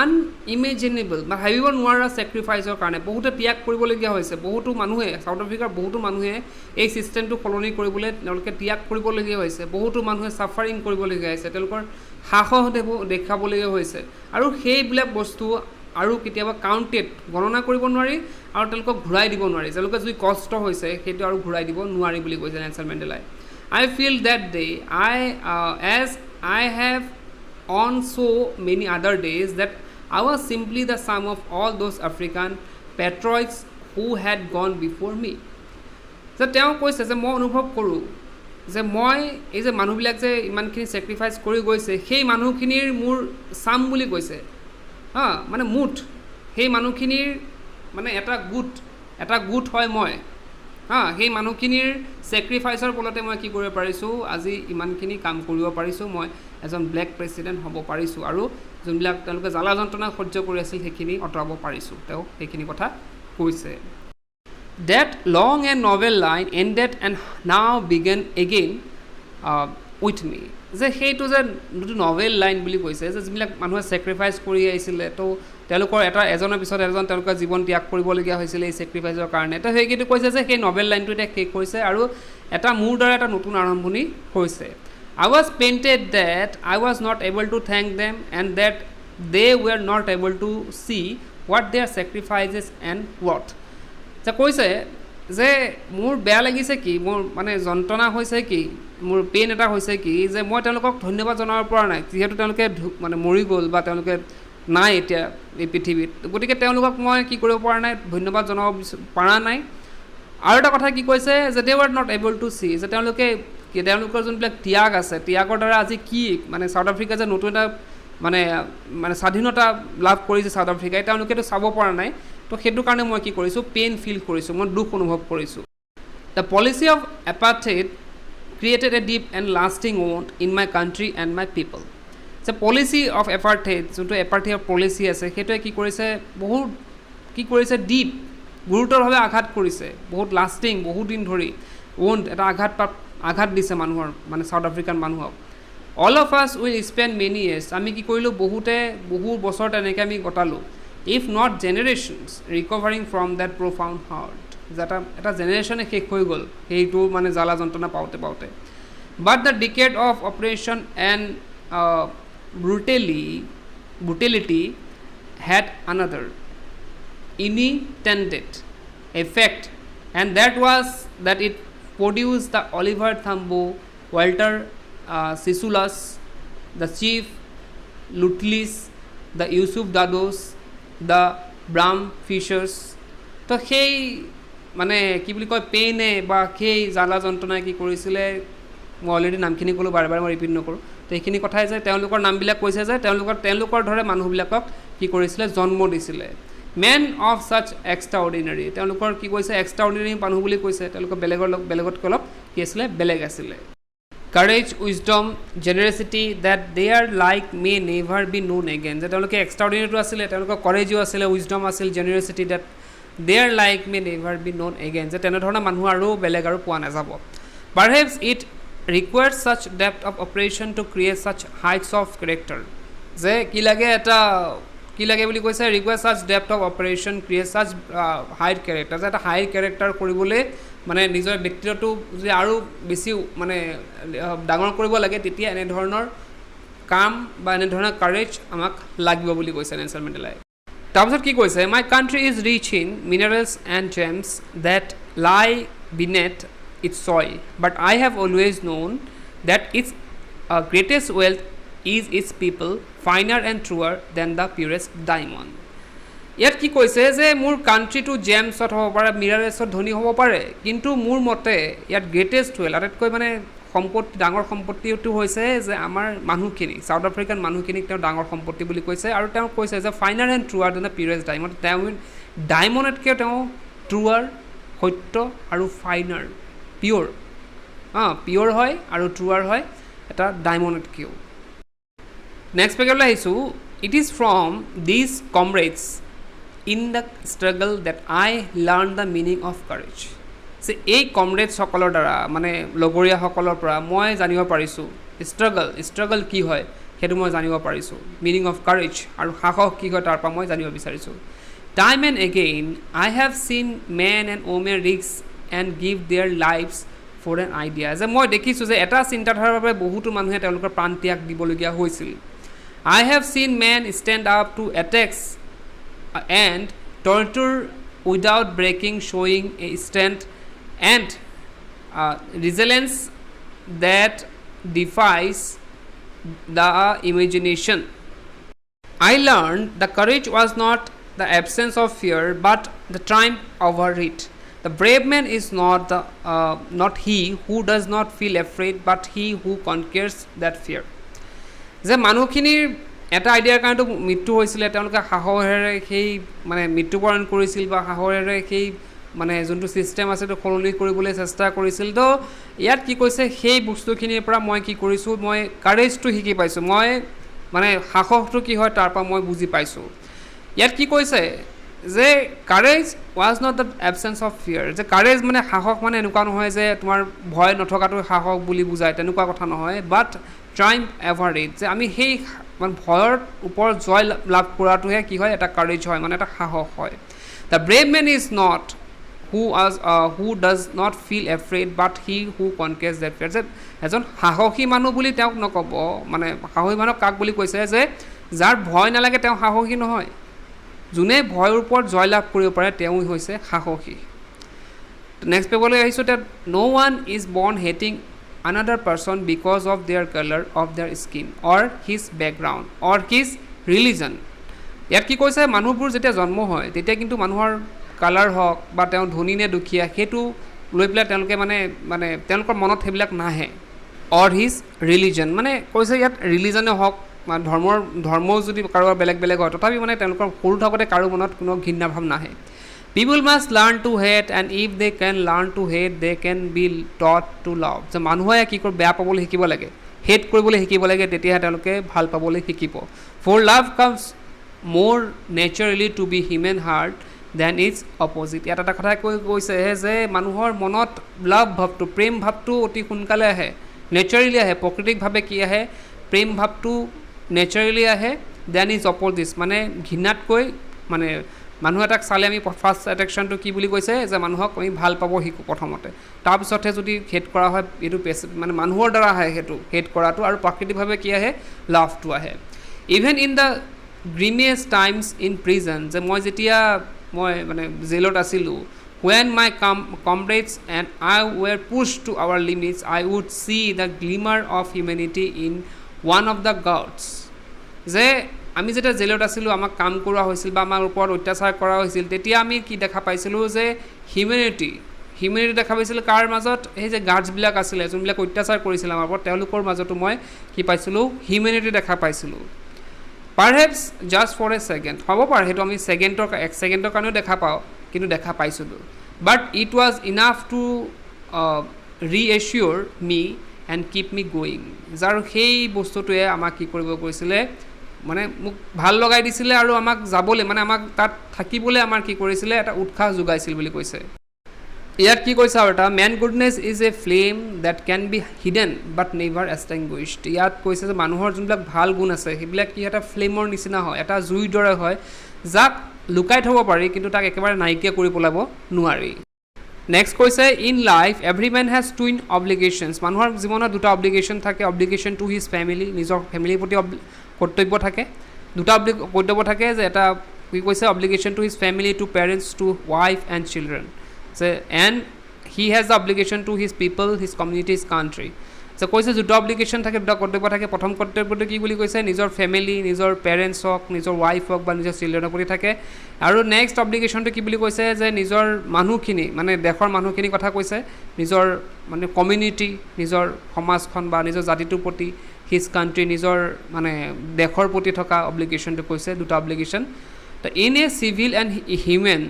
আনইমেজিনেবল বা ভাবিব নোৱাৰা ছেক্ৰিফাইচৰ কাৰণে বহুতে ত্যাগ কৰিবলগীয়া হৈছে বহুতো মানুহে চাউথ আফ্ৰিকাৰ বহুতো মানুহে এই ছিষ্টেমটো সলনি কৰিবলৈ তেওঁলোকে ত্যাগ কৰিবলগীয়া হৈছে বহুতো মানুহে ছাফাৰিং কৰিবলগীয়া হৈছে তেওঁলোকৰ সাহস দেখাবলগীয়া হৈছে আৰু সেইবিলাক বস্তু আৰু কেতিয়াবা কাউণ্টেড গণনা কৰিব নোৱাৰি আৰু তেওঁলোকক ঘূৰাই দিব নোৱাৰি তেওঁলোকে যি কষ্ট হৈছে সেইটো আৰু ঘূৰাই দিব নোৱাৰি বুলি কৈছে Nelson মেণ্ডেলাই I feel that day as I have on so many other days that I was simply the sum of all those African patriots who had gone before me. যে তেওঁ কৈছে যে মই অনুভৱ কৰোঁ যে মই এই যে মানুহবিলাক যে ইমানখিনি ছেক্ৰিফাইচ কৰি গৈছে সেই মানুহখিনিৰ মোৰ চাম বুলি কৈছে মানে মুঠ সেই মানুহখিনিৰ মানে এটা গোট হয় মই সেই মানুহখিনিৰ ছেক্ৰিফাইচৰ ফলতে মই কি কৰিব পাৰিছোঁ আজি ইমানখিনি কাম কৰিব পাৰিছোঁ মই এজন ব্লেক প্ৰেছিডেণ্ট হ'ব পাৰিছোঁ আৰু যোনবিলাক তেওঁলোকে জ্বালা যন্ত্ৰণা সহ্য কৰি আছিল সেইখিনি আঁতৰাব পাৰিছোঁ তেওঁ সেইখিনি কথা কৈছে That long and novel line ended and now began again with me যে সেইটো যে নভেল লাইন বুলি কৈছে যে যিবিলাক মানুহে ছেক্ৰিফাইচ কৰি আহিছিলে তো তেওঁলোকৰ এজনৰ পিছত এজন তেওঁলোকৰ জীৱন ত্যাগ কৰিবলগীয়া হৈছিলে এই ছেক্ৰিফাইচৰ কাৰণে তো সেইকেইটো কৈছে যে সেই নভেল লাইনটো এতিয়া শেষ হৈছে আৰু মোৰ দ্বাৰা এটা নতুন আৰম্ভণি হৈছে I was painted that I was not able to thank them and that they were not able to see what their sacrifices and worth যে কৈছে যে মোৰ বেয়া লাগিছে কি মোৰ মানে যন্ত্ৰণা হৈছে কি মোৰ পেইন এটা হৈছে কি যে মই তেওঁলোকক ধন্যবাদ জনাব পৰা নাই যিহেতু তেওঁলোকে মানে মৰি গ'ল বা তেওঁলোকে নাই এতিয়া এই পৃথিৱীত গতিকে তেওঁলোকক মই কি কৰিব পৰা নাই ধন্যবাদ জনাব পৰা নাই আৰু এটা কথা কি কৈছে যে they were not able to see যে তেওঁলোকৰ যোনবিলাক ত্যাগ আছে ত্যাগৰ দ্বাৰা আজি কি মানে চাউথ আফ্ৰিকা যে নতুন এটা মানে স্বাধীনতা লাভ কৰিছে চাউথ আফ্ৰিকাই তেওঁলোকেতো চাব পৰা নাই তো সেইটো কাৰণে মই কি কৰিছোঁ পেইন ফিল কৰিছোঁ মই দুখ অনুভৱ কৰিছোঁ the policy of apartheid created a deep and lasting wound in my country and my people যে পলিচি অফ এপাৰ্থেইড যোনটো এপাৰ্থেইড পলিচি আছে সেইটোৱে কি কৰিছে ডিপ গুৰুতৰভাৱে আঘাত কৰিছে বহুত লাষ্টিং বহুত দিন ধৰি wound এটা আঘাত দিছে মানুহৰ মানে চাউথ আফ্ৰিকান মানুহক অল অফ আছ উইল স্পেণ্ড মেনি ইয়েৰ্ছ আমি কি কৰিলোঁ বহু বছৰ তেনেকৈ আমি কটালোঁ if not generations recovering from that profound hurt এটা জেনেৰেশ্যনে শেষ হৈ গ'ল সেইটো মানে জ্বালা যন্ত্ৰণা পাওঁতে but the decade of oppression and brutality had another unintended effect and that was that it produced the Oliver Tambo, Walter Sisulu's, the chief Lutlis, the Yusuf Dados, the Bram Fishers. তো সেই মানে কি বুলি কয় পেইনে বা সেই জ্বালা যন্ত্ৰণাই কি কৰিছিলে মই অলৰেডি নামখিনি ক'লোঁ বাৰে বাৰে মই ৰিপিট নকৰোঁ তো এইখিনি কথাই যে তেওঁলোকৰ নামবিলাক কৈছে যে তেওঁলোকৰ ধৰে মানুহবিলাকক কি কৰিছিলে জন্ম দিছিলে মেন অফ ছাচ এক্সট্ৰাঅৰ্ডিনাৰী তেওঁলোকৰ কি কৈছে এক্সট্ৰাঅৰ্ডিনাৰী মানুহ বুলি কৈছে তেওঁলোকৰ বেলেগতকৈ অলপ কি আছিলে বেলেগ আছিলে courage wisdom generosity that their like may never be known again যে তেওঁলোকে এক্সট্ৰাঅৰ্ডিনাৰীটো আছিলে তেওঁলোকৰ কৰেজো আছিলে উইজডম আছিল জেনেৰচিটি that their like may never be known again যে তেনেধৰণৰ মানুহ আৰু বেলেগ আৰু পোৱা নাযাব perhaps it requires such depth of operation to create such heights of character যে কি লাগে বুলি কৈছে requires such depth of operation create such high character যে এটা হাই character কৰিবলৈ মানে নিজৰ ব্যক্তিত্বটো যদি আৰু বেছি মানে ডাঙৰ কৰিব লাগে তেতিয়া এনে ধৰণৰ কাম বা এনে ধৰণৰ কাৰেজ আমাক লাগিব বুলি কৈছে নেলছন মেণ্ডেলাই তাৰপিছত কি কৈছে my country is rich in minerals and gems that lie beneath its soil but I have always known that its greatest wealth is its people finer and truer than the purest diamond ইয়াত কি কৈছে যে মোৰ কাণ্ট্ৰিটো জেমছত হ'ব পাৰে মিনাৰেলছত ধনী হ'ব পাৰে কিন্তু মোৰ মতে ইয়াত গ্ৰেটেষ্ট ৱেল্থ আটাইতকৈ মানে সম্পত্তি ডাঙৰ সম্পত্তিটো হৈছে যে আমাৰ মানুহখিনি চাউথ আফ্ৰিকান মানুহখিনিক তেওঁ ডাঙৰ সম্পত্তি বুলি কৈছে আৰু তেওঁ কৈছে যে finer and truer than the purest diamond তেওঁ ডায়মণ্ডতকৈ তেওঁ ট্ৰুৱাৰ সত্য আৰু ফাইনাৰ পিয়'ৰ হয় আৰু ট্ৰুৱাৰ হয় এটা ডায়মণ্ডতকৈও নেক্সট পেজলৈ আহিছোঁ it is from these comrades in the struggle that I learned the meaning of courage যে এই কমৰেডছসকলৰ দ্বাৰা মানে লগৰীয়াসকলৰ পৰা মই জানিব পাৰিছোঁ ষ্ট্ৰাগল কি হয় সেইটো মই জানিব পাৰিছোঁ মিনিং অফ কাৰেজ আৰু সাহস কি হয় তাৰ পৰা মই জানিব বিচাৰিছোঁ time and again I have seen men and women risk and give their lives for an idea যে মই দেখিছোঁ যে এটা চিন্তাধাৰাৰ বাবে বহুতো মানুহে তেওঁলোকৰ প্ৰাণ ত্যাগ দিবলগীয়া হৈছিল I have seen men stand up to attacks and torture without breaking showing a strength and resilience that defies the imagination I learned the courage was not the absence of fear but the triumph over it the brave man is not he who does not feel afraid but he who conquers that fear যে মানুহখিনিৰ এটা আইডিয়াৰ কাৰণেতো মৃত্যু হৈছিলে তেওঁলোকে সাহসেৰে সেই মানে মৃত্যুবৰণ কৰিছিল বা সাহসেৰে সেই মানে যোনটো ছিষ্টেম আছে সেইটো সলনি কৰিবলৈ চেষ্টা কৰিছিল তো ইয়াত কি কৈছে সেই বস্তুখিনিৰ পৰা মই কি কৰিছোঁ মই কাৰেজটো শিকি পাইছোঁ মই মানে সাহসটো কি হয় তাৰ পৰা মই বুজি পাইছোঁ ইয়াত কি কৈছে যে courage was not the absence of ফিয়াৰ যে কাৰেজ মানে সাহস মানে এনেকুৱা নহয় যে তোমাৰ ভয় নথকাটো সাহস বুলি বুজায় তেনেকুৱা কথা নহয় বাট ট্ৰাইম্ফ এভাৰ ইট যে আমি সেই মানে ভয়ৰ ওপৰত জয় লাভ কৰাটোহে কি হয় এটা কাৰেজ হয় মানে এটা সাহস হয় the brave man is not who does not feel afraid but he who conquers that fear যে এজন সাহসী মানুহ বুলি তেওঁক নক'ব মানে সাহসী মানুহ কাক বুলি কৈছে যে যাৰ ভয় নালাগে তেওঁ সাহসী নহয় যোনে ভয়ৰ ওপৰত জয় লাভ কৰিব পাৰে তেওঁ হৈছে সাহসী নেক্সট পেজলৈ আহিছোঁ that no one is born hating another person because of their color of their skin or his background or his religion ইয়াত কি কৈছে মানুহবোৰ যেতিয়া জন্ম হয় তেতিয়া কিন্তু মানুহৰ কালাৰ হওক বা তেওঁ ধনী নে দুখীয়া সেইটো লৈ পেলাই তেওঁলোকে মানে তেওঁলোকৰ মনত সেইবিলাক নাহে or his religion মানে কৈছে ইয়াত ৰিলিজনে হওক বা ধৰ্মও যদি কাৰোবাৰ বেলেগ হয় তথাপি মানে তেওঁলোকৰ সৰু থাকোঁতে কাৰো মনত কোনো ঘৃণা ভাৱ নাহে People must learn to hate and if they can learn to hate they can be taught to love যে মানুহে কি কৰে বেয়া পাবলৈ শিকিব লাগে হেট কৰিবলৈ শিকিব লাগে তেতিয়াহে তেওঁলোকে ভাল পাবলৈ শিকিব for love comes more naturally to be human heart than its opposite ইয়াত এটা কথা কৈছে যে মানুহৰ মনত লাভ ভাৱটো প্ৰেম ভাৱটো অতি সোনকালে আহে নেচাৰেলি আহে প্ৰকৃতিকভাৱে কি আহে প্ৰেম ভাৱটো নেচাৰেলি আহে দেন ইজ অপজিট মানে ঘৃণাতকৈ মানে মানুহ এটাক চালে আমি ফাৰ্ষ্ট এট্ৰেকশ্যনটো কি বুলি কৈছে যে মানুহক আমি ভাল পাব শিকোঁ প্ৰথমতে তাৰপিছতহে যদি হেট কৰা হয় এইটো মানে মানুহৰ দ্বাৰা আহে সেইটো হেট কৰাটো আৰু প্ৰাকৃতিকভাৱে কি আহে লাভটো আহে even in the grimmest times in prison যে মই যেতিয়া মই মানে জেলত আছিলোঁ when my comrades and I were pushed to our limits I would see the glimmer of humanity in one of the gods যে আমি যেতিয়া জেলত আছিলোঁ আমাক কাম কৰোৱা হৈছিল বা আমাৰ ওপৰত অত্যাচাৰ কৰা হৈছিল তেতিয়া আমি কি দেখা পাইছিলোঁ যে হিউমেনিটি দেখা পাইছিলোঁ কাৰ মাজত সেই যে গাৰ্ডছবিলাক আছিলে যোনবিলাক অত্যাচাৰ কৰিছিল আমাৰ ওপৰত তেওঁলোকৰ মাজতো মই কি পাইছিলোঁ হিউমেনিটি দেখা পাইছিলোঁ পাৰহেপছ জাষ্ট ফৰ এ ছেকেণ্ড হ'ব পাৰে সেইটো আমি এক ছেকেণ্ডৰ কাৰণেও দেখা পাওঁ কিন্তু দেখা পাইছিলোঁ but it was enough to reassure me and keep me going যাৰ সেই বস্তুটোৱে আমাক কি কৰিব কৈছিলে মানে মোক ভাল লগাই দিছিলে আৰু আমাক যাবলৈ মানে আমাক তাত থাকিবলৈ আমাৰ কি কৰিছিলে এটা উৎসাহ যোগাইছিল বুলি কৈছে ইয়াত কি কৈছে আৰু এটা man goodness is a flame that can be hidden but never extinguished ইয়াত কৈছে যে মানুহৰ যোনবিলাক ভাল গুণ আছে সেইবিলাক কি এটা ফ্লেমৰ নিচিনা হয় এটা জুইৰ দৰে হয় যাক লুকাই থ'ব পাৰি কিন্তু তাক একেবাৰে নাইকিয়া কৰি পেলাব নোৱাৰি নেক্সট কৈছে in life every man has twin obligations মানুহৰ জীৱনত দুটা অব্লিগেশ্যন থাকে অব্লিগেশ্যন টু হিজ ফেমিলি নিজৰ ফেমিলিৰ প্ৰতি কৰ্তব্য থাকে দুটা কৰ্তব্য থাকে যে এটা কি কৈছে obligation to his family to parents to wife and children যে and he has the obligation to his people his community his country যে কৈছে দুটা অব্লিগেশ্যন থাকে দুটা কৰ্তব্য থাকে প্ৰথম কৰ্তব্যটো কি বুলি কৈছে নিজৰ ফেমিলি নিজৰ পেৰেণ্টছ হওক নিজৰ ৱাইফ হওক বা নিজৰ চিলড্ৰেনৰ প্ৰতি থাকে আৰু নেক্সট অব্লিগেশ্যনটো কি বুলি কৈছে যে নিজৰ মানুহখিনি মানে দেশৰ মানুহখিনিৰ কথা কৈছে নিজৰ মানে কমিউনিটি নিজৰ সমাজখন বা নিজৰ জাতিটোৰ প্ৰতি হিজ কাণ্ট্ৰি নিজৰ মানে দেশৰ প্ৰতি থকা অব্লিগেশ্যনটো কৈছে দুটা অব্লিগেশ্যন তো in a civil and human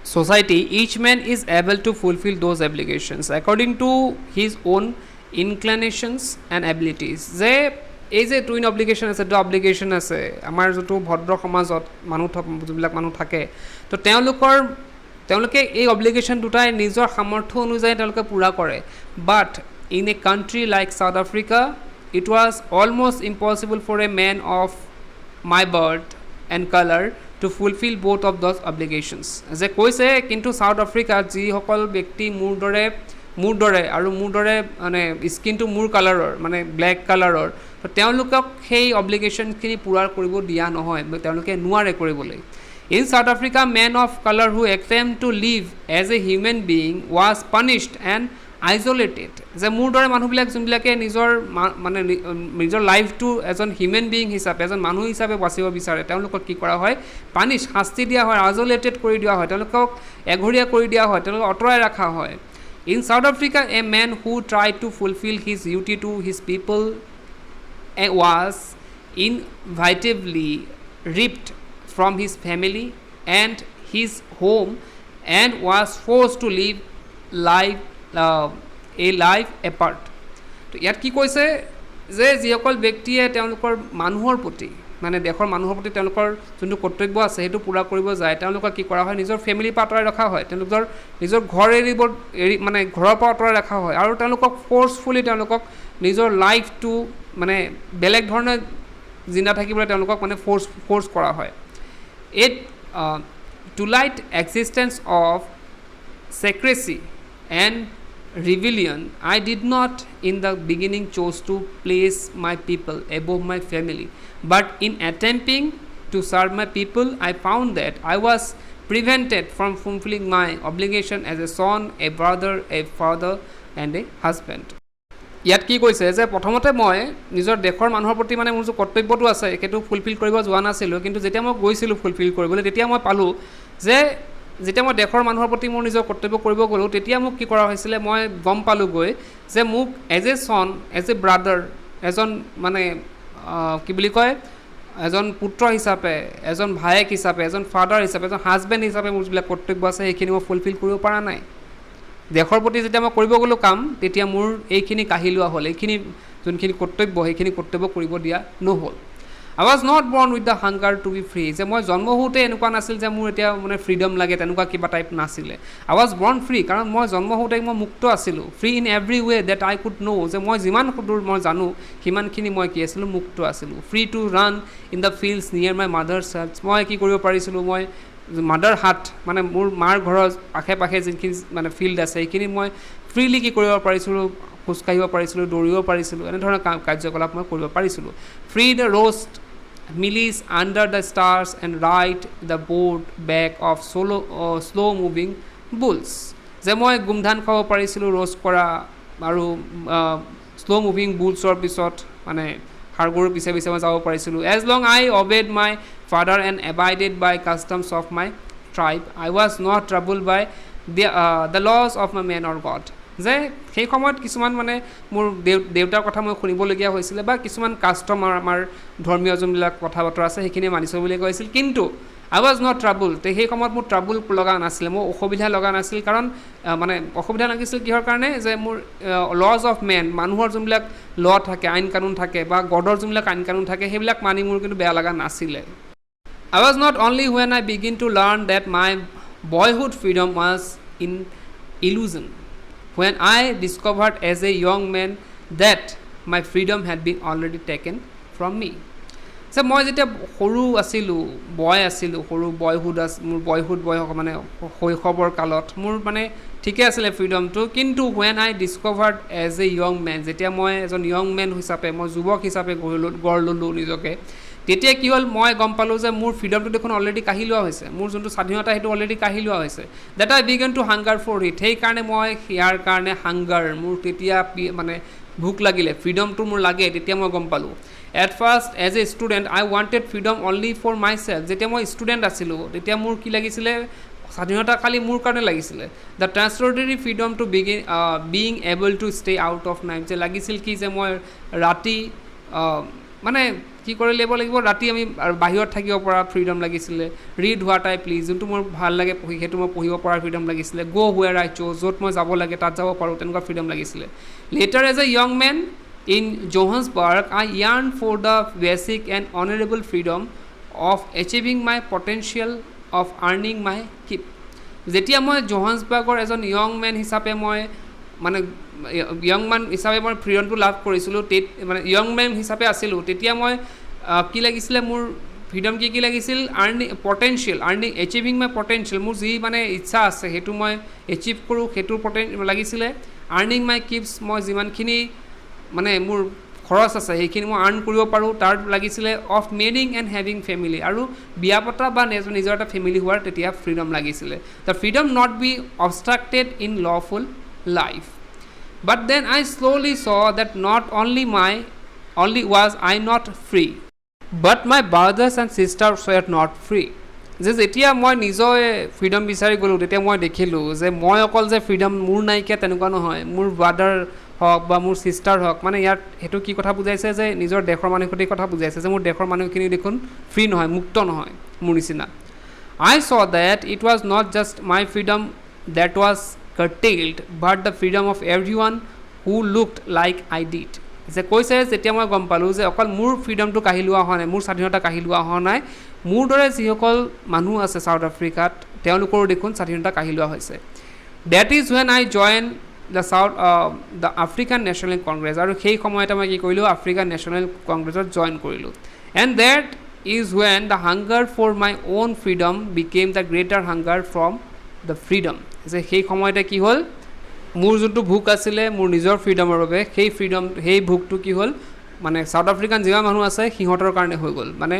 society each man is able to fulfill those obligations according to his own inclinations and abilities যে এই যে টুইন অব্লিগেশ্যন আছে দুটা অব্লিগেশ্যন আছে আমাৰ যিটো ভদ্ৰ সমাজত যিবিলাক মানুহ থাকে তো তেওঁলোকে এই অব্লিগেশ্যন দুটাই নিজৰ সামৰ্থ্য অনুযায়ী তেওঁলোকে পূৰা কৰে but in a country like South Africa it was almost impossible for a man of my birth and colour to fulfil both of those obligations যে কৈছে কিন্তু চাউথ আফ্ৰিকাত যিসকল ব্যক্তি মোৰ দৰে আৰু মোৰ দৰে মানে স্কিনটো মোৰ কালাৰৰ মানে ব্লেক কালাৰৰ তো তেওঁলোকক সেই অব্লিগেশ্যনখিনি পূৰা কৰিব দিয়া নহয় তেওঁলোকে নোৱাৰে কৰিবলৈ in South Africa man of colour who attempt to live as a human being was punished and isolated যে মোৰ দৰে মানুহবিলাক যোনবিলাকে নিজৰ লাইফটো এজন হিউমেন বিং হিচাপে এজন মানুহ হিচাপে বাচিব বিচাৰে তেওঁলোকক কি কৰা হয় পানিছ শাস্তি দিয়া হয় আইজলেটেড কৰি দিয়া হয় তেওঁলোকক এঘৰীয়া কৰি দিয়া হয় তেওঁলোকক আঁতৰাই ৰখা হয় in South Africa a man who try to fulfil his duty to his people was inevitably ripped from his family and his home and was forced to live a life apart তো ইয়াত কি কৈছে যে যিসকল ব্যক্তিয়ে তেওঁলোকৰ মানুহৰ প্ৰতি মানে দেশৰ মানুহৰ প্ৰতি তেওঁলোকৰ যোনটো কৰ্তব্য আছে সেইটো পূৰা কৰিব যায় তেওঁলোকক কি কৰা হয় নিজৰ ফেমিলিৰ পৰা আঁতৰাই ৰখা হয় তেওঁলোকৰ নিজৰ ঘৰ মানে ঘৰৰ পৰা আঁতৰাই ৰখা হয় আৰু তেওঁলোকক ফ'ৰ্চফুলি তেওঁলোকক নিজৰ লাইফটো মানে বেলেগ ধৰণে জিন্দা থাকিবলৈ তেওঁলোকক মানে ফ'ৰ্চ কৰা হয় it to light existence of secrecy and rebellion I did not in the beginning chose to place my people above my family but in attempting to serve my people I found that I was prevented from fulfilling my obligation as a son a brother a father and a husband ইয়াত কি কৈছে যে প্ৰথমতে মই নিজৰ দেশৰ মানুহৰ প্ৰতি মানে মোৰ যে কৰ্তব্যটো আছে সেইটো ফুলফিল কৰিব যোৱা নাছিলোঁ কিন্তু যেতিয়া মই গৈছিলোঁ ফুলফিল কৰিবলৈ তেতিয়া মই পালোঁ যে যেতিয়া মই দেশৰ মানুহৰ প্ৰতি মোৰ নিজৰ কৰ্তব্য কৰিব গ'লোঁ তেতিয়া মোক কি কৰা হৈছিলে মই গম পালোঁগৈ যে মোক এজ এ চন এজ এ ব্ৰাদাৰ এজন মানে কি বুলি কয় এজন পুত্ৰ হিচাপে এজন ভায়েক হিচাপে এজন ফাদাৰ হিচাপে এজন হাজবেণ্ড হিচাপে মোৰ যিবিলাক কৰ্তব্য আছে সেইখিনি মই ফুলফিল কৰিব পৰা নাই দেশৰ প্ৰতি যেতিয়া মই কৰিব গ'লোঁ কাম তেতিয়া মোৰ এইখিনি কাঢ়ি লোৱা হ'ল এইখিনি যোনখিনি কৰ্তব্য সেইখিনি কৰ্তব্য কৰিব দিয়া নহ'ল I was not born with the hunger to be free যে মই জন্ম হওঁতে এনেকুৱা নাছিল যে মোৰ এতিয়া মানে ফ্ৰীডম লাগে তেনেকুৱা কিবা টাইপ নাছিলে I was born free কাৰণ মই জন্ম হওঁতে মই মুক্ত আছিলোঁ free in every way that I could know' যে মই যিমান দূৰ মই জানো সিমানখিনি মই কি আছিলোঁ মুক্ত আছিলোঁ free to run in the fields near my mother's hut মই কি কৰিব পাৰিছিলোঁ মই মাদাৰ হাট মানে মোৰ মাৰ ঘৰৰ আশে পাশে যিখিনি মানে ফিল্ড আছে সেইখিনি মই ফ্ৰীলি কি কৰিব পাৰিছিলোঁ খোজকাঢ়িব পাৰিছিলোঁ দৌৰিব পাৰিছিলোঁ এনেধৰণৰ কাৰ্যকলাপ মই কৰিব পাৰিছিলোঁ free the roast Millies under the stars and ride the boat back of slow moving bulls যে মই গুমধান খাব পাৰিছিলোঁ ৰোষ্ট কৰা আৰু শ্ল' মুভিং বুলছৰ পিছত মানে সাৰগৰুৰ পিছে পিছে মই যাব পাৰিছিলোঁ as long I obeyed my father and abided by customs of my tribe I was not troubled by the laws of man or অৰ গড যে সেই সময়ত কিছুমান মানে মোৰ দেউতাৰ কথা মই শুনিবলগীয়া হৈছিলে বা কিছুমান কাষ্টম আমাৰ ধৰ্মীয় যোনবিলাক কথা বতৰা আছে সেইখিনি মানিছোঁ বুলি কৈছিল কিন্তু আই ৱাজ নট ট্ৰাবল তে সেই সময়ত মোৰ ট্ৰাবল লগা নাছিলে মোৰ অসুবিধা লগা নাছিল কাৰণ মানে অসুবিধা লাগিছিল কিহৰ কাৰণে যে মোৰ লজ অফ মেন মানুহৰ যোনবিলাক ল থাকে আইন কানুন থাকে বা গডৰ যোনবিলাক আইন কানুন থাকে সেইবিলাক মানি মোৰ কিন্তু বেয়া লগা নাছিলে I was not only when I begin to learn that my boyhood freedom was in illusion when I discovered as a young man that my freedom had been already taken from me so মই যেতিয়া সৰু আছিলোঁ বয় আছিলোঁ সৰু boyhood মোৰ boyhood বয়স মানে শৈশৱৰ কালত মোৰ মানে ঠিকে আছিলে ফ্ৰীডমটো কিন্তু when I discovered as a young man যেতিয়া মই এজন য়ং মেন হিচাপে মই যুৱক হিচাপে গঢ় ল'লোঁ নিজকে তেতিয়া কি হ'ল মই গম পালোঁ যে মোৰ ফ্ৰীডমটো দেখোন অলৰেডি কাঢ়ি লোৱা হৈছে মোৰ যোনটো স্বাধীনতা সেইটো অলৰেডি কাঢ়ি লোৱা হৈছে that I began to hunger for it সেইকাৰণে মই ইয়াৰ কাৰণে হাংগাৰ মোৰ তেতিয়া মানে ভোক লাগিলে ফ্ৰীডমটো মোৰ লাগে তেতিয়া মই গম পালোঁ at first as a student I wanted freedom only for my self যেতিয়া মই ষ্টুডেণ্ট আছিলোঁ তেতিয়া মোৰ কি লাগিছিলে স্বাধীনতা খালি মোৰ কাৰণে লাগিছিলে the transitory freedom to being able to stay out of night যে লাগিছিল কি যে মই ৰাতি মানে কি কৰি ল'ব লাগিব ৰাতি আমি বাহিৰত থাকিব পৰা ফ্ৰীডম লাগিছিলে ৰিড হোৱাট আই প্লিজ যোনটো মোৰ ভাল লাগে পঢ়ি সেইটো মই পঢ়িব পৰা ফ্ৰীডম লাগিছিলে গ' হুৱেৰ আই চ'জ য'ত মই যাব লাগে তাত যাব পাৰোঁ তেনেকুৱা ফ্ৰীডম লাগিছিলে later as a young man in Johannesburg I yearned for the basic and honourable freedom of achieving my potential of earning my keep যেতিয়া মই জোহান্সবাৰ্গৰ এজন য়ং মেন হিচাপে মই মানে য়ং মেন হিচাপে মই ফ্ৰীডমটো লাভ কৰিছিলোঁ মানে য়ং মেন হিচাপে আছিলোঁ তেতিয়া মই কি লাগিছিলে মোৰ ফ্ৰীডম কি লাগিছিল আৰ্নিং এচিভিং মাই পটেঞ্চিয়েল মোৰ যি মানে ইচ্ছা আছে সেইটো মই এচিভ কৰোঁ সেইটোৰ লাগিছিলে আৰ্নিং মাই কিপছ মই যিমানখিনি মানে মোৰ খৰচ আছে সেইখিনি মই আৰ্ণ কৰিব পাৰোঁ তাৰ লাগিছিলে অফ মেৰিং এণ্ড হেভিং ফেমিলি আৰু বিয়া পতা বা নিজৰ এটা ফেমিলি হোৱাৰ তেতিয়া ফ্ৰীডম লাগিছিলে the freedom not be obstructed in lawful life but then I slowly saw that not only was I not free but my brothers and sisters were not free যে যেতিয়া মই নিজৰ ফ্ৰীডম বিচাৰি গ'লোঁ তেতিয়া মই দেখিলোঁ যে মই অকল যে ফ্ৰীডম মোৰ নাইকিয়া তেনেকুৱা নহয় মোৰ ব্ৰাদাৰ হওক বা মোৰ ছিষ্টাৰ হওক মানে ইয়াত সেইটো কি কথা বুজাইছে যে নিজৰ দেশৰ মানুহখিনিৰ কথা বুজাইছে যে মোৰ দেশৰ মানুহখিনি দেখোন ফ্ৰী নহয় মুক্ত নহয় মোৰ নিচিনা I saw that it was not just my freedom that was curtailed but the freedom of everyone who looked like I did যে কৈছে যেতিয়া মই গম পালোঁ যে অকল মোৰ ফ্ৰীডমটো কাঢ়ি লোৱা হোৱা নাই মোৰ স্বাধীনতা কাঢ়ি লোৱা হোৱা নাই মোৰ দৰে যিসকল মানুহ আছে চাউথ আফ্ৰিকাত তেওঁলোকৰো দেখোন স্বাধীনতা কাঢ়ি লোৱা হৈছে that is when I join the African National Congress আৰু সেই সময়তে মই কি কৰিলোঁ আফ্ৰিকান নেশ্যনেল কংগ্ৰেছত জইন কৰিলোঁ and that is when the hunger for my own freedom became the greater hunger from the freedom যে সেই সময়তে কি হ'ল মোৰ যোনটো ভোক আছিলে মোৰ নিজৰ ফ্ৰীডমৰ বাবে সেই ভোকটো কি হ'ল মানে চাউথ আফ্ৰিকান যিমান মানুহ আছে সিহঁতৰ কাৰণে হৈ গ'ল মানে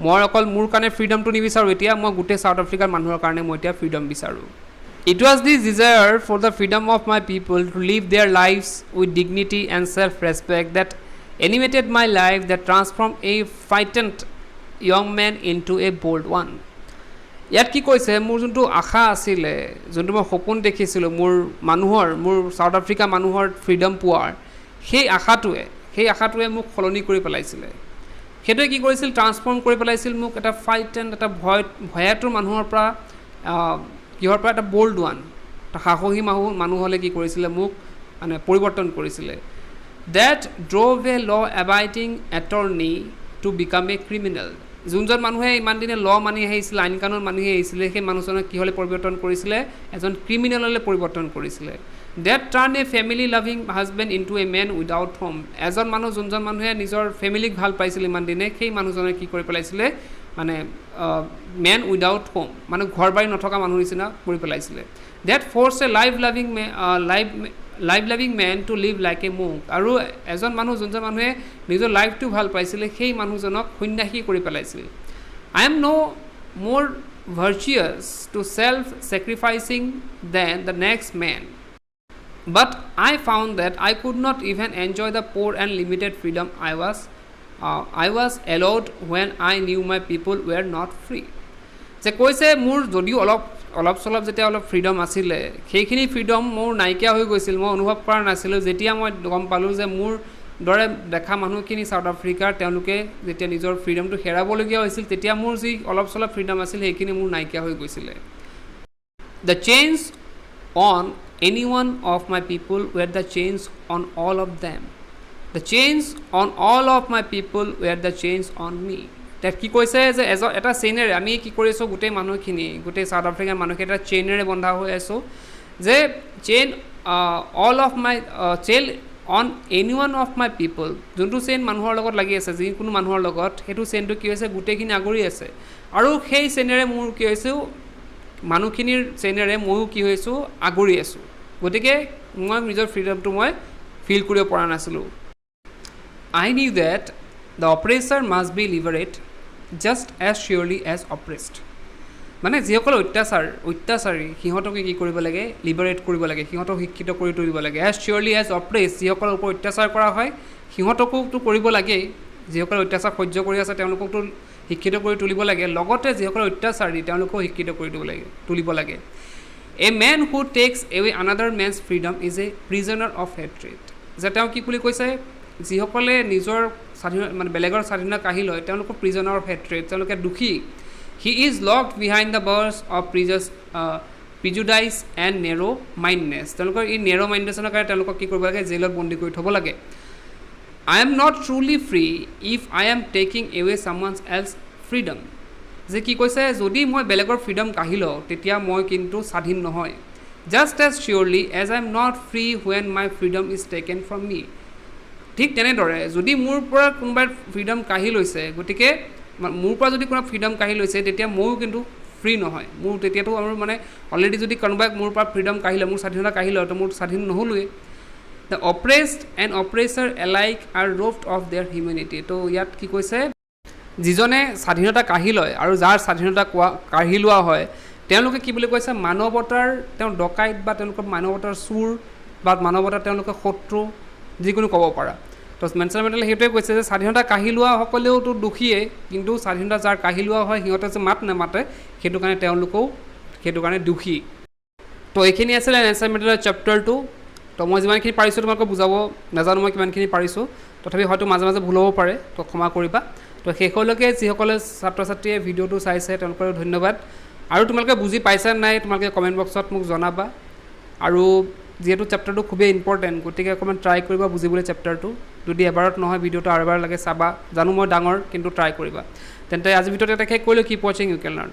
মই অকল মোৰ কাৰণে ফ্ৰীডমটো নিবিচাৰোঁ এতিয়া মই গোটেই চাউথ আফ্ৰিকাৰ মানুহৰ কাৰণে মই এতিয়া ফ্ৰীডম বিচাৰোঁ it was this desire for the freedom of my people to live their lives with dignity and self respect that animated my life that transform a frightened young men into a bold one ইয়াত কি কৈছে মোৰ যোনটো আশা আছিলে যোনটো মই সপোন দেখিছিলোঁ মোৰ চাউথ আফ্ৰিকা মানুহৰ ফ্ৰীডম পোৱাৰ সেই আশাটোৱে মোক সলনি কৰি পেলাইছিলে সেইটোৱে কি কৰিছিল ট্ৰান্সফৰ্ম কৰি পেলাইছিল মোক এটা ফ্ৰাইটেণ্ড এটা ভয়াতুৰ মানুহৰ পৰা কিহৰ পৰা এটা বল্ড ওৱান এটা সাহসী মানুহলৈ কি কৰিছিলে মোক মানে পৰিৱৰ্তন কৰিছিলে date drove a law abiding attorney to become a criminal যোনজন মানুহে ইমান দিনে ল মানি আহিছিলে আইন কানুন মানি আহিছিলে সেই মানুহজনক কিহলৈ পৰিৱৰ্তন কৰিছিলে এজন ক্ৰিমিনেললৈ পৰিৱৰ্তন কৰিছিলে that turn a family loving husband into a man without home এজন মানুহ যোনজন মানুহে নিজৰ ফেমিলিক ভাল পাইছিলে ইমান দিনে সেই মানুহজনে কি কৰি পেলাইছিলে মানে মেন উইদাউট হোম মানে ঘৰ বাৰী নথকা মানুহ নিচিনা কৰি পেলাইছিলে that force a life loving man to live like a monk আৰু এজন মানুহ যোনজন মানুহে নিজৰ লাইফটো ভাল পাইছিলে সেই মানুহজনক সন্ন্যাসী কৰি পেলাইছিল আই am no' more virtuous to self sacrificing than the next men but I found that I could not even enjoy the poor and limited freedom I was I was allowed when I knew my people were not free. যে কৈছে মোৰ যদিও অলপ চলপ যেতিয়া অলপ freedom আছিলে সেইখিনি ফ্ৰীডম মোৰ নাইকিয়া হৈ গৈছিল মই অনুভৱ কৰা নাছিলোঁ যেতিয়া মই গম পালোঁ যে মোৰ দৰে দেখা মানুহখিনি চাউথ আফ্ৰিকাৰ তেওঁলোকে যেতিয়া নিজৰ ফ্ৰীডমটো হেৰাবলগীয়া হৈছিল তেতিয়া মোৰ যি অলপ চলপ ফ্ৰীডম আছিল সেইখিনি মোৰ নাইকিয়া হৈ গৈছিলে The change on any one of my people were the change on all of them. The change on all of my people were the change on me. তাত কি কৈছে যে এটা চেইনেৰে আমি কি কৰিছোঁ গোটেই মানুহখিনি গোটেই চাউথ আফ্ৰিকাৰ মানুহখিনি এটা চেইনেৰে বন্ধা হৈ আছোঁ যে chain all of my chain on any one of my পিপল যোনটো চেইন মানুহৰ লগত লাগি আছে যিকোনো মানুহৰ লগত সেইটো চেইনটো কি হৈছে গোটেইখিনি আগুৰি আছে আৰু সেই চেইনেৰে মোৰ কি হৈছোঁ মানুহখিনিৰ চেইনেৰে ময়ো কি হৈছোঁ আগুৰি আছোঁ গতিকে মই নিজৰ ফ্ৰীডমটো মই ফিল কৰিব পৰা নাছিলোঁ I knew that the oppressor must be liberated just as surely as oppressed. মানে যিসকল অত্যাচাৰী সিহঁতকে কি কৰিব লাগে লিবাৰেট কৰিব লাগে সিহঁতক শিক্ষিত কৰি তুলিব লাগে as surely as oppressed যিসকলৰ ওপৰত অত্যাচাৰ কৰা হয় সিহঁতকোতো কৰিব লাগে যিসকল অত্যাচাৰ সহ্য কৰি আছে তেওঁলোককতো শিক্ষিত কৰি তুলিব লাগে লগতে যিসকল অত্যাচাৰী তেওঁলোকো শিক্ষিত কৰি তুলিব লাগে A man who takes away another man's freedom is a prisoner of hatred. যে তেওঁ কি বুলি কৈছে যিসকলে নিজৰ স্বাধীনতা মানে বেলেগৰ স্বাধীনতা কাঢ়ি লয় তেওঁলোকক প্ৰিজনাৰ অফ হেট্ৰেড তেওঁলোকে দুখী he is locked behind the bars of prejudice and narrow' mindedness তেওঁলোকৰ এই নেৰ' মাইণ্ডনেছৰ কাৰণে তেওঁলোকক কি কৰিব লাগে জেইলত বন্দী কৰি থ'ব লাগে I am not truly free if I am taking away someone's else freedom যে কি কৈছে যদি মই বেলেগৰ ফ্ৰীডম কাঢ়ি লওঁ তেতিয়া মই কিন্তু স্বাধীন নহয় just as surely as I am not free when my freedom is taken from me ঠিক তেনেদৰে যদি মোৰ পৰা কোনোবাই ফ্ৰীডম কাঢ়ি লৈছে গতিকে মোৰ পৰা যদি কোনো ফ্ৰীডম কাঢ়ি লৈছে তেতিয়া ময়ো কিন্তু ফ্ৰী নহয় মোৰ তেতিয়াতো আৰু মানে অলৰেডি যদি কোনোবাই মোৰ পৰা ফ্ৰীডম কাঢ়ি লয় মোৰ স্বাধীনতা কাঢ়ি লয় তো মোৰ স্বাধীন নহ'লোৱে the oppressed and oppressor alike are robbed of their humanity তো ইয়াত কি কৈছে যিজনে স্বাধীনতা কাঢ়ি লয় আৰু যাৰ স্বাধীনতা কাঢ়ি লোৱা হয় তেওঁলোকে কি বুলি কৈছে মানৱতাৰ তেওঁ ডকাইত বা তেওঁলোকৰ মানৱতাৰ চুৰ বা মানৱতাৰ তেওঁলোকে শত্ৰু যিকোনো ক'ব পাৰা তো নেলছন মেণ্ডেলাই সেইটোৱে কৈছে যে স্বাধীনতা কাঢ়ি লোৱা সকলেওতো দুখীয়ে কিন্তু স্বাধীনতা যাৰ কাঢ়ি লোৱা হয় সিহঁতে যে মাত নামাতে সেইটো কাৰণে তেওঁলোকেও সেইটো কাৰণে দুখী তো এইখিনি আছিলে নেলছন মেণ্ডেলাৰ চেপ্টাৰটো তো মই যিমানখিনি পাৰিছোঁ তোমালোকক বুজাব নাজানো মই কিমানখিনি পাৰিছোঁ তথাপি হয়তো মাজে মাজে ভুল হ'ব পাৰে তো ক্ষমা কৰিবা তো শেষলৈকে যিসকলে ছাত্ৰ ছাত্ৰীয়ে ভিডিঅ'টো চাইছে তেওঁলোকৰ ধন্যবাদ আৰু তোমালোকে বুজি পাইছা নাই তোমালোকে কমেণ্ট বক্সত মোক জনাবা আৰু যিহেতু চেপ্টাৰটো খুবেই ইম্পৰ্টেণ্ট গতিকে অকণমান ট্ৰাই কৰিবা বুজিবলৈ চেপ্টাৰটো যদি এবাৰত নহয় ভিডিঅ'টো আৰু এবাৰ লাগে চাবা জানো মই ডাঙৰ কিন্তু ট্ৰাই কৰিবা তেন্তে আজিৰ ভিডিঅ'টো এটা শেষ কৰিলোঁ কিপ ৱাচিং ইউ কেন লাৰ্ণ